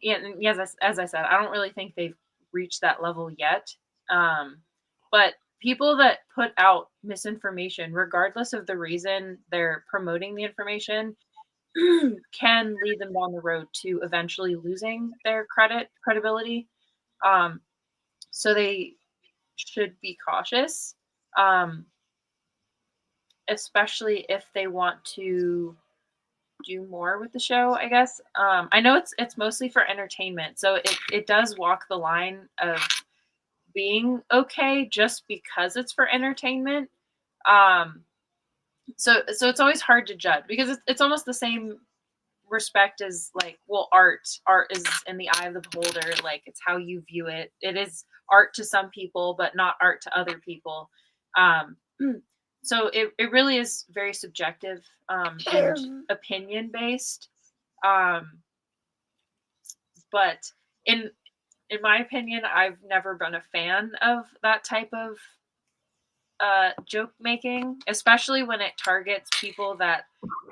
I: yeah, yes, as I said, I don't really think they've reached that level yet. But people that put out misinformation, regardless of the reason they're promoting the information, can lead them down the road to eventually losing their credibility. So they should be cautious, especially if they want to do more with the show, I guess. I know it's mostly for entertainment, so it does walk the line of being okay just because it's for entertainment. So it's always hard to judge, because it's almost the same respect as, like, well, art is in the eye of the beholder. Like, it's how you view it. It is art to some people, but not art to other people. So it really is very subjective and opinion based. But in my opinion, I've never been a fan of that type of joke making, especially when it targets people that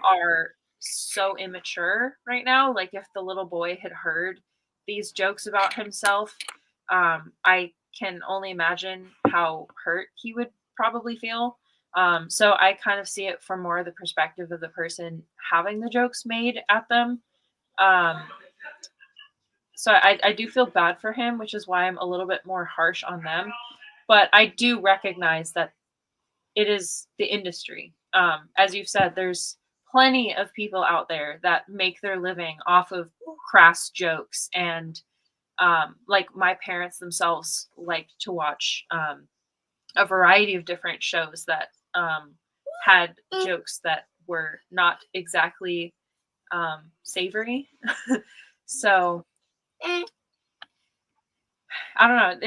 I: are so immature right now. Like, if the little boy had heard these jokes about himself, I can only imagine how hurt he would probably feel. So I kind of see it from more the perspective of the person having the jokes made at them. So I do feel bad for him, which is why I'm a little bit more harsh on them. But I do recognize that it is the industry. As you've said, there's plenty of people out there that make their living off of crass jokes. And like, my parents themselves like to watch a variety of different shows that had jokes that were not exactly savory. So I don't know.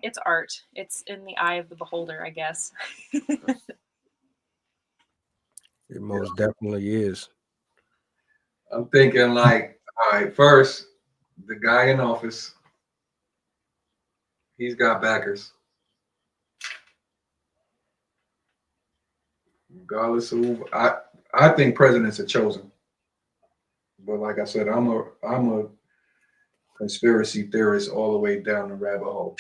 I: It's art. It's in the eye of the beholder, I guess.
G: It most definitely is.
H: I'm thinking, like, All right, first, the guy in office, he's got backers. Regardless of who, I think presidents are chosen. But like I said, I'm a conspiracy theorist all the way down the rabbit hole.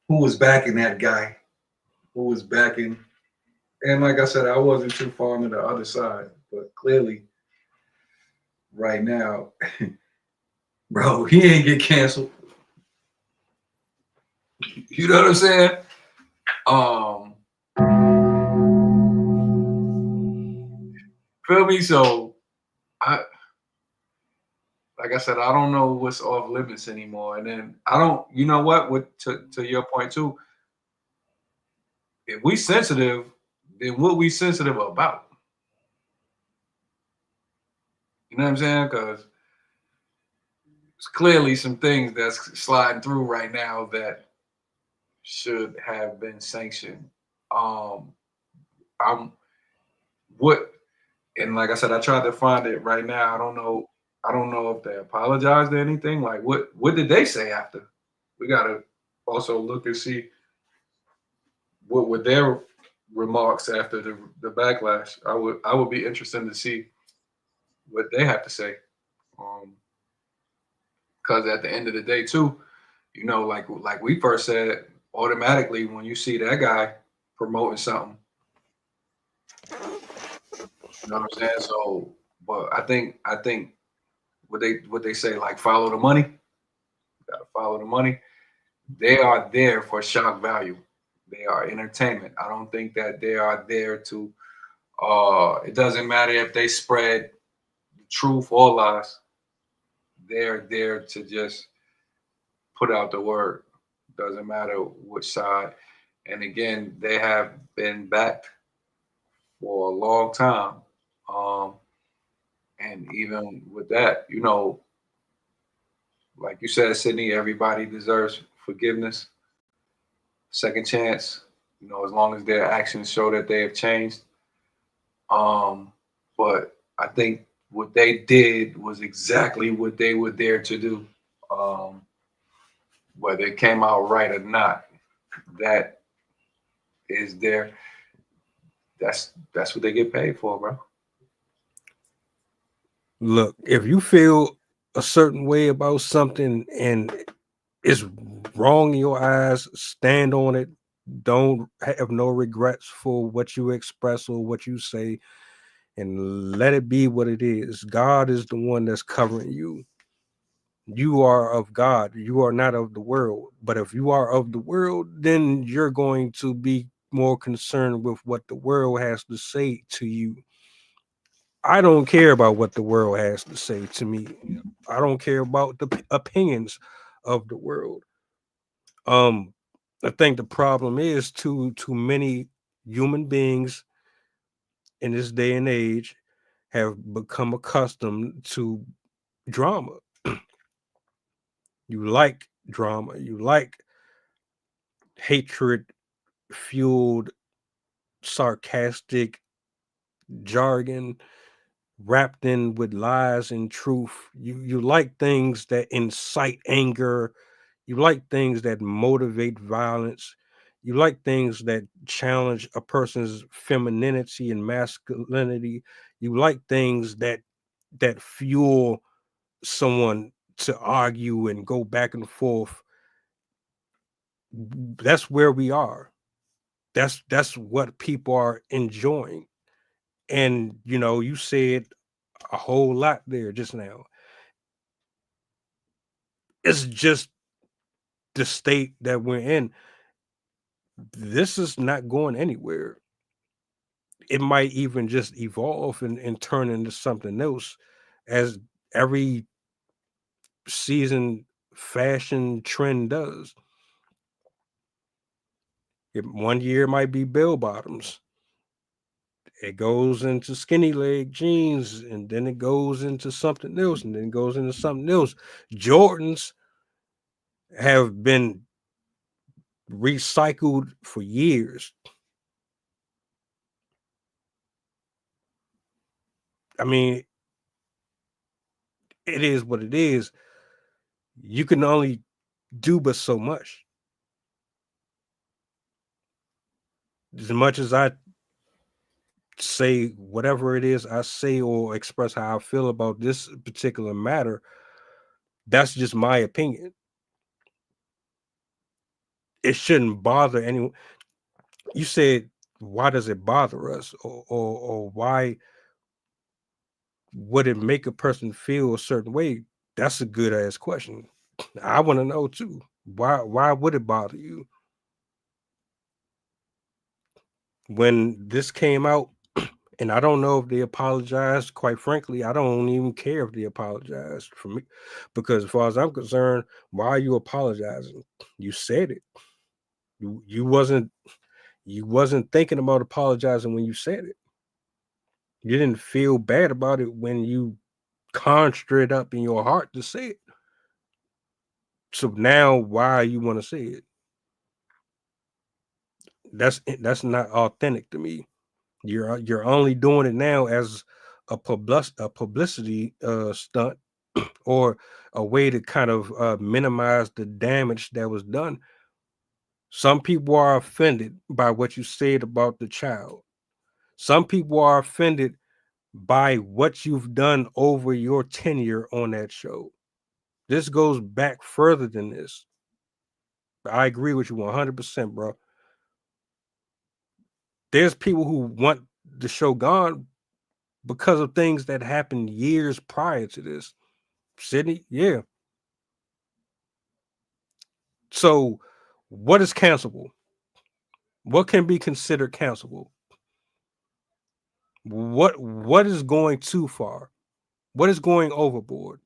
H: Who was backing that guy? Who was backing? And like I said, I wasn't too far on the other side, but clearly, right now, bro, he ain't get canceled. You know what I'm saying? Feel me? So like I said, I don't know what's off limits anymore. And then I don't, you know what to your point too, if we sensitive, then what we sensitive about? You know what I'm saying? Because there's clearly some things that's sliding through right now that should have been sanctioned. I'm what, and like I said, I tried to find it right now. I don't know if they apologized or anything. Like what did they say after? We gotta also look and see what were their remarks after the backlash. I would be interested to see what they have to say. Because at the end of the day, too, you know, like we first said, automatically when you see that guy promoting something, you know what I'm saying? So, but I think what they say, like follow the money. Gotta follow the money. They are there for shock value. They are entertainment. I don't think that they are there to it doesn't matter if they spread truth or lies. They're there to just put out the word. Doesn't matter which side. And again, they have been backed for a long time. And even with that, you know, like you said, Sydney, everybody deserves forgiveness, second chance, you know, as long as their actions show that they have changed. But I think what they did was exactly what they were there to do. Whether it came out right or not, that is their that's what they get paid for, bro.
G: Look, if you feel a certain way about something and it's wrong in your eyes, stand on it. Don't have no regrets for what you express or what you say, and let it be what it is. God is the one that's covering you. You are of God. You are not of the world. But if you are of the world, then you're going to be more concerned with what the world has to say to you. I don't care about what the world has to say to me. I don't care about the opinions of the world. I think the problem is too many human beings in this day and age have become accustomed to drama. You like drama. You like hatred fueled, sarcastic jargon wrapped in with lies and truth. You like things that incite anger. You like things that motivate violence. You like things that challenge a person's femininity and masculinity. You like things that fuel someone to argue and go back and forth. That's where we are. That's what people are enjoying. And you know, you said a whole lot there just now. It's just the state that we're in. This is not going anywhere. It might even just evolve and turn into something else as every season fashion trend does. One year might be bell bottoms. It goes into skinny leg jeans, and then it goes into something else, and then it goes into something else. Jordans have been recycled for years. I mean, it is what it is. You can only do but so much. As much as I say whatever it is I say or express how I feel about this particular matter, that's just my opinion. It shouldn't bother anyone. You said, why does it bother us, or why would it make a person feel a certain way? That's a good ass question. I want to know too. Why would it bother you? When this came out, and I don't know if they apologized. Quite frankly, I don't even care if they apologized for me, because as far as I'm concerned, why are you apologizing? You said it. You wasn't thinking about apologizing when you said it. You didn't feel bad about it when you conjured it up in your heart to say it. So now, why you want to say it? That's not authentic to me. You're only doing it now as a publicity stunt, or a way to kind of minimize the damage that was done. Some people are offended by what you said about the child. Some people are offended by what you've done over your tenure on that show. This goes back further than this. I agree with you 100%, bro. There's people who want the show gone because of things that happened years prior to this. Sydney, yeah. So, what is cancelable? What can be considered cancelable? What is going too far? What is going overboard?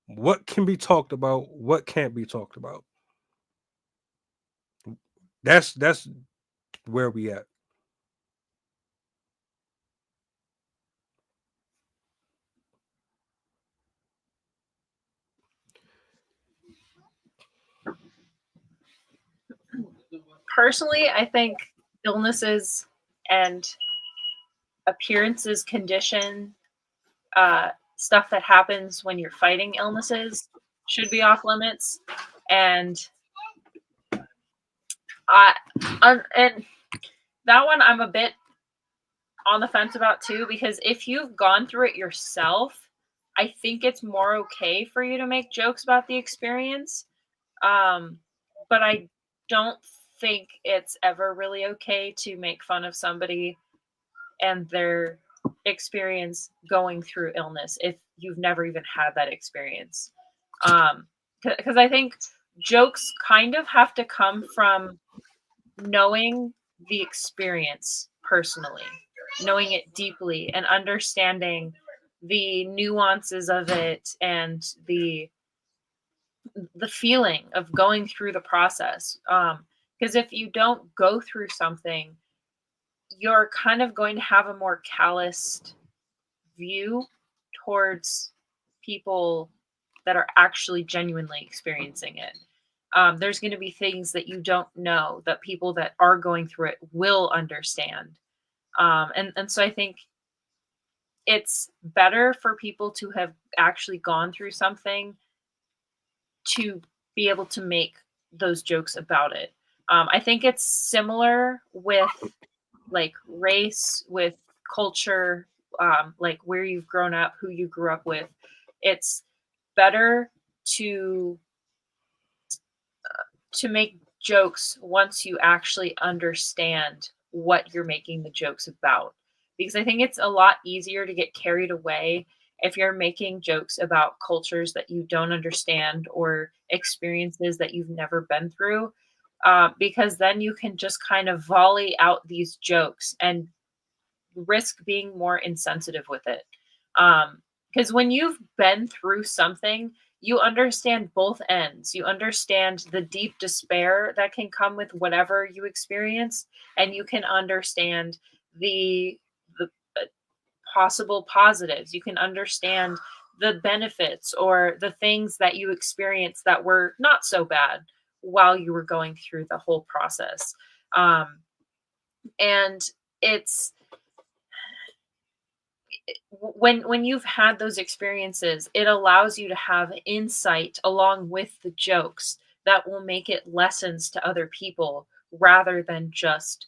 G: What can be talked about? What can't be talked about? That's where we at.
I: Personally, I think illnesses and appearances, condition, stuff that happens when you're fighting illnesses should be off limits. And and that one I'm a bit on the fence about too, because if you've gone through it yourself, I think it's more okay for you to make jokes about the experience. But I don't think it's ever really okay to make fun of somebody and their experience going through illness if you've never even had that experience. Because I think jokes kind of have to come from knowing the experience personally, knowing it deeply, and understanding the nuances of it and the feeling of going through the process. Because if you don't go through something, you're kind of going to have a more calloused view towards people that are actually genuinely experiencing it. There's going to be things that you don't know that people that are going through it will understand. And so I think it's better for people to have actually gone through something to be able to make those jokes about it. I think it's similar with like race, with culture, like where you've grown up, who you grew up with. It's better to make jokes once you actually understand what you're making the jokes about, because I think it's a lot easier to get carried away if you're making jokes about cultures that you don't understand or experiences that you've never been through, because then you can just kind of volley out these jokes and risk being more insensitive with it. Because when you've been through something, you understand both ends. You understand the deep despair that can come with whatever you experience, and you can understand the possible positives. You can understand the benefits or the things that you experienced that were not so bad while you were going through the whole process. And it's when you've had those experiences, it allows you to have insight along with the jokes that will make it lessons to other people rather than just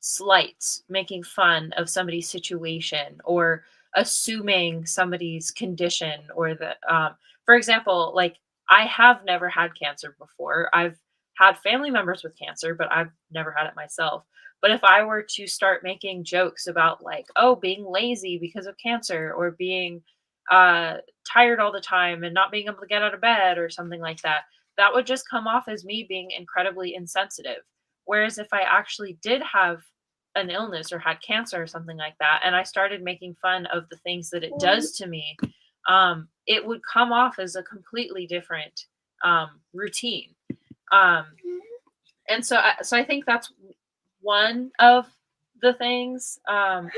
I: slights, making fun of somebody's situation or assuming somebody's condition or the for example, like I have never had cancer before. I've had family members with cancer, but I've never had it myself. But if I were to start making jokes about like, oh, being lazy because of cancer or being tired all the time and not being able to get out of bed or something like that, that would just come off as me being incredibly insensitive. Whereas if I actually did have an illness or had cancer or something like that, and I started making fun of the things that it does to me, it would come off as a completely different routine. And so I think that's one of the things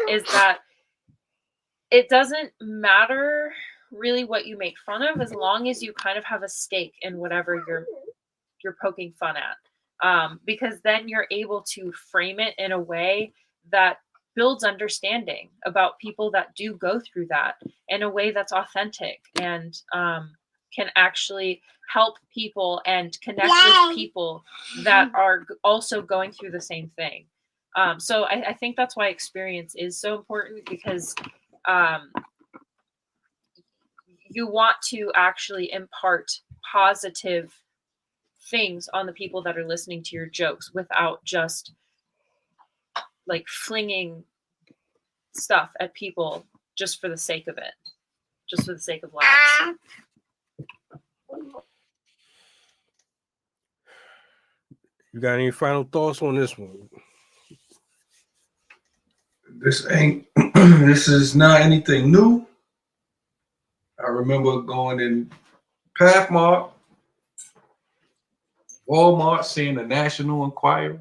I: is that it doesn't matter really what you make fun of as long as you kind of have a stake in whatever you're poking fun at. Because then you're able to frame it in a way that builds understanding about people that do go through that in a way that's authentic and can actually help people and connect with people that are also going through the same thing. So I think that's why experience is so important, because you want to actually impart positive things on the people that are listening to your jokes without just like flinging stuff at people just for the sake of it, just for the sake of laughs.
G: You got any final thoughts on this one?
H: This ain't. This is not anything new. I remember going in Pathmark, Walmart, seeing the National Enquirer,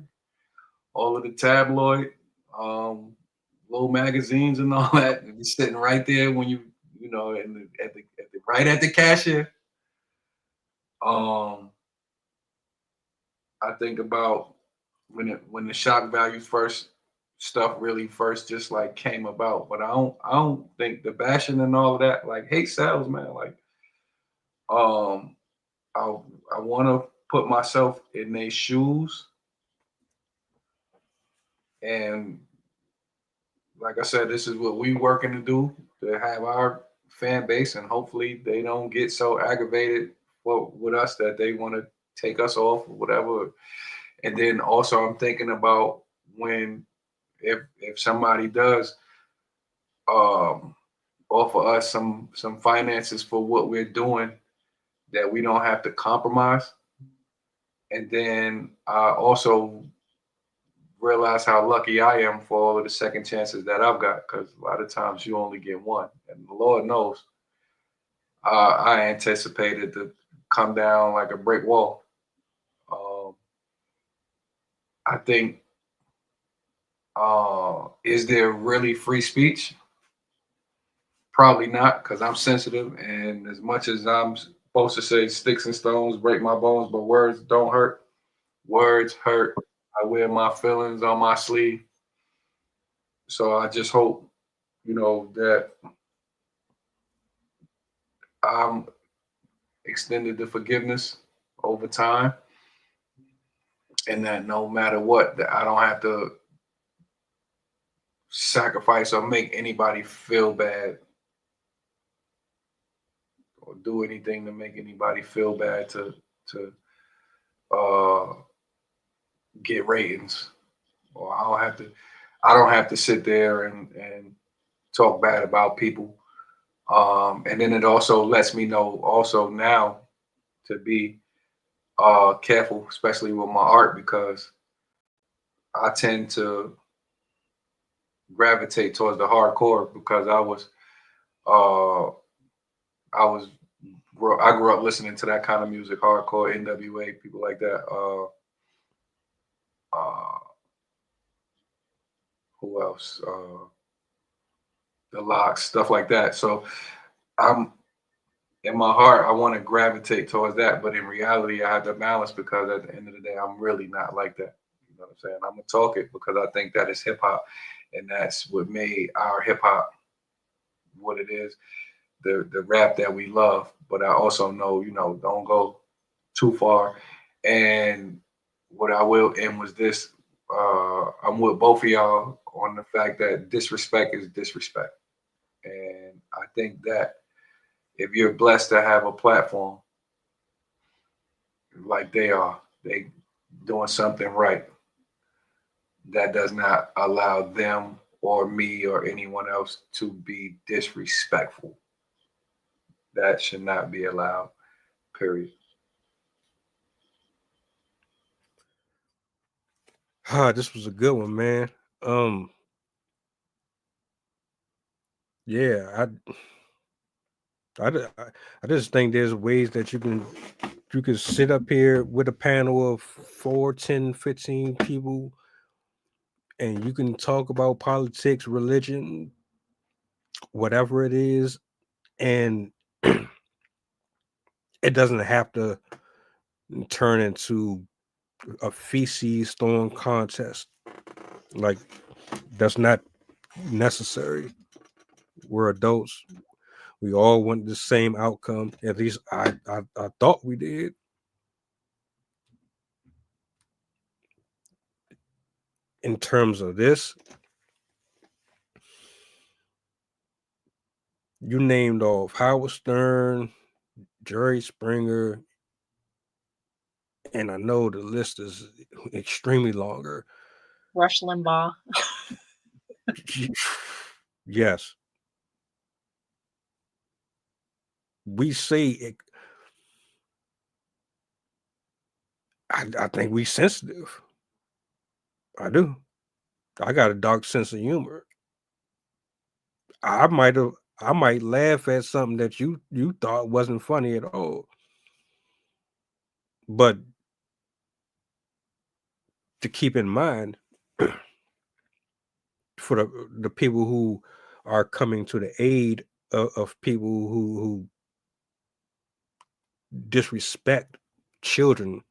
H: all of the tabloid, little magazines and all that, and sitting right there when you know, right at the cashier. I think about when the shock value stuff really first just like came about, but I don't think the bashing and all of that, like, hate sells, man. Like, I want to put myself in their shoes, and like I said, this is what we working to do, to have our fan base, and hopefully they don't get so aggravated with us that they want to take us off or whatever. And then also I'm thinking about if somebody does offer us some finances for what we're doing, that we don't have to compromise. And then I also realize how lucky I am for all of the second chances that I've got, because a lot of times you only get one, and the Lord knows I anticipated to come down like a brick wall. I think, is there really free speech? Probably not, because I'm sensitive, and as much as I'm supposed to say sticks and stones break my bones, but words don't hurt. Words hurt. I wear my feelings on my sleeve. So I just hope, that I'm extended the forgiveness over time, and that no matter what, that I don't have to sacrifice or make anybody feel bad or do anything to make anybody feel bad to get ratings. Or I don't have to sit there and talk bad about people. And then it also lets me know also now to be careful, especially with my art, because I tend to gravitate towards the hardcore, because I grew up listening to that kind of music, hardcore, NWA, people like that. Who else? The Locks, stuff like that. So I'm in my heart, I want to gravitate towards that, but in reality, I have to balance, because at the end of the day, I'm really not like that. You know what I'm saying? I'm gonna talk it because I think that is hip hop, and that's what made our hip hop. what it is, the rap that we love. But I also know, don't go too far. And what I will end was this. I'm with both of y'all on the fact that disrespect is disrespect. And I think that if you're blessed to have a platform like they doing something right, that does not allow them or me or anyone else to be disrespectful. That should not be allowed, period.
G: This was a good one, man. Yeah, I just think there's ways that you can sit up here with a panel of 4, 10, 15 people, and you can talk about politics, religion, whatever it is, and it doesn't have to turn into a feces throwing contest. Like, that's not necessary. We're adults. We all want the same outcome. At least I thought we did. In terms of this, you named off Howard Stern, Jerry Springer, and I know the list is extremely longer.
I: Rush Limbaugh.
G: Yes. We say it. I think we sensitive. I do. I got a dark sense of humor. I might laugh at something that you thought wasn't funny at all. But to keep in mind, for the people who are coming to the aid of people who disrespect children,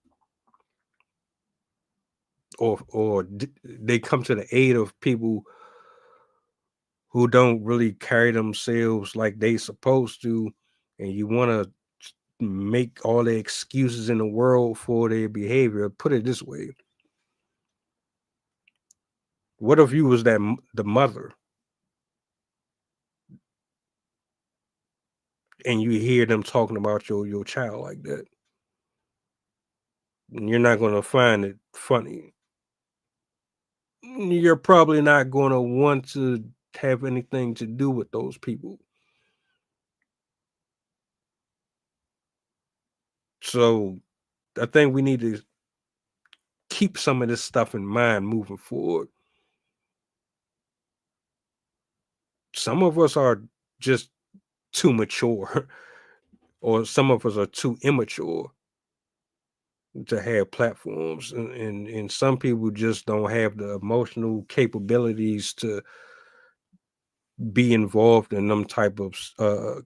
G: or they come to the aid of people who don't really carry themselves like they supposed to, and you want to make all the excuses in the world for their behavior. Put it this way: what if you was the mother, and you hear them talking about your child like that? You're not going to find it funny. You're probably not going to want to have anything to do with those people. So I think we need to keep some of this stuff in mind moving forward. Some of us are just too mature, or some of us are too immature to have platforms, and some people just don't have the emotional capabilities to be involved in them type of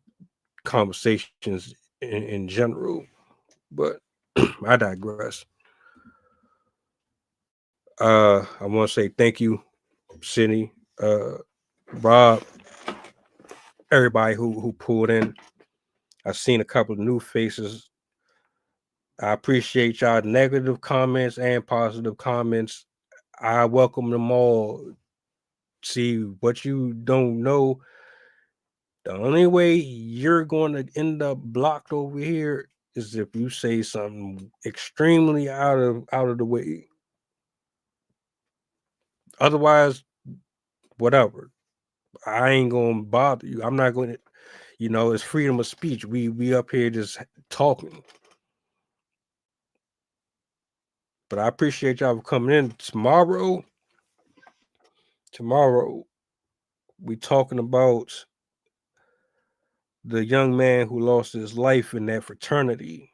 G: conversations in general. But I digress. I want to say thank you, Sydney, Rob, everybody who pulled in. I've seen a couple of new faces. I appreciate y'all negative comments and positive comments. I welcome them all. See, what you don't know, the only way you're going to end up blocked over here is if you say something extremely out of the way. Otherwise, whatever. I ain't gonna bother you. I'm not going to, it's freedom of speech. We up here just talking. But I appreciate y'all for coming in. Tomorrow, we talking about the young man who lost his life in that fraternity.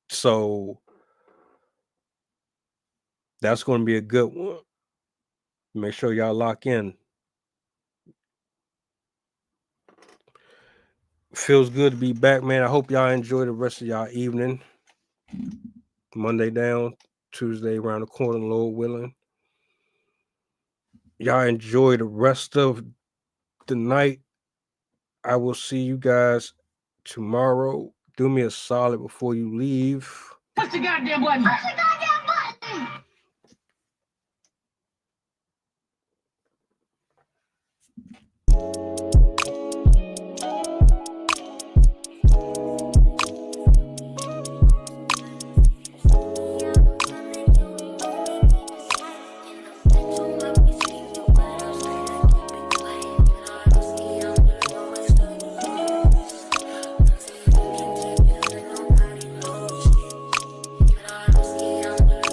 G: So that's going to be a good one. Make sure y'all lock in. Feels good to be back, man. I hope y'all enjoy the rest of y'all evening. Monday down, Tuesday around the corner, Lord willing. Y'all enjoy the rest of the night. I will see you guys tomorrow. Do me a solid before you leave.
N: What's the goddamn button?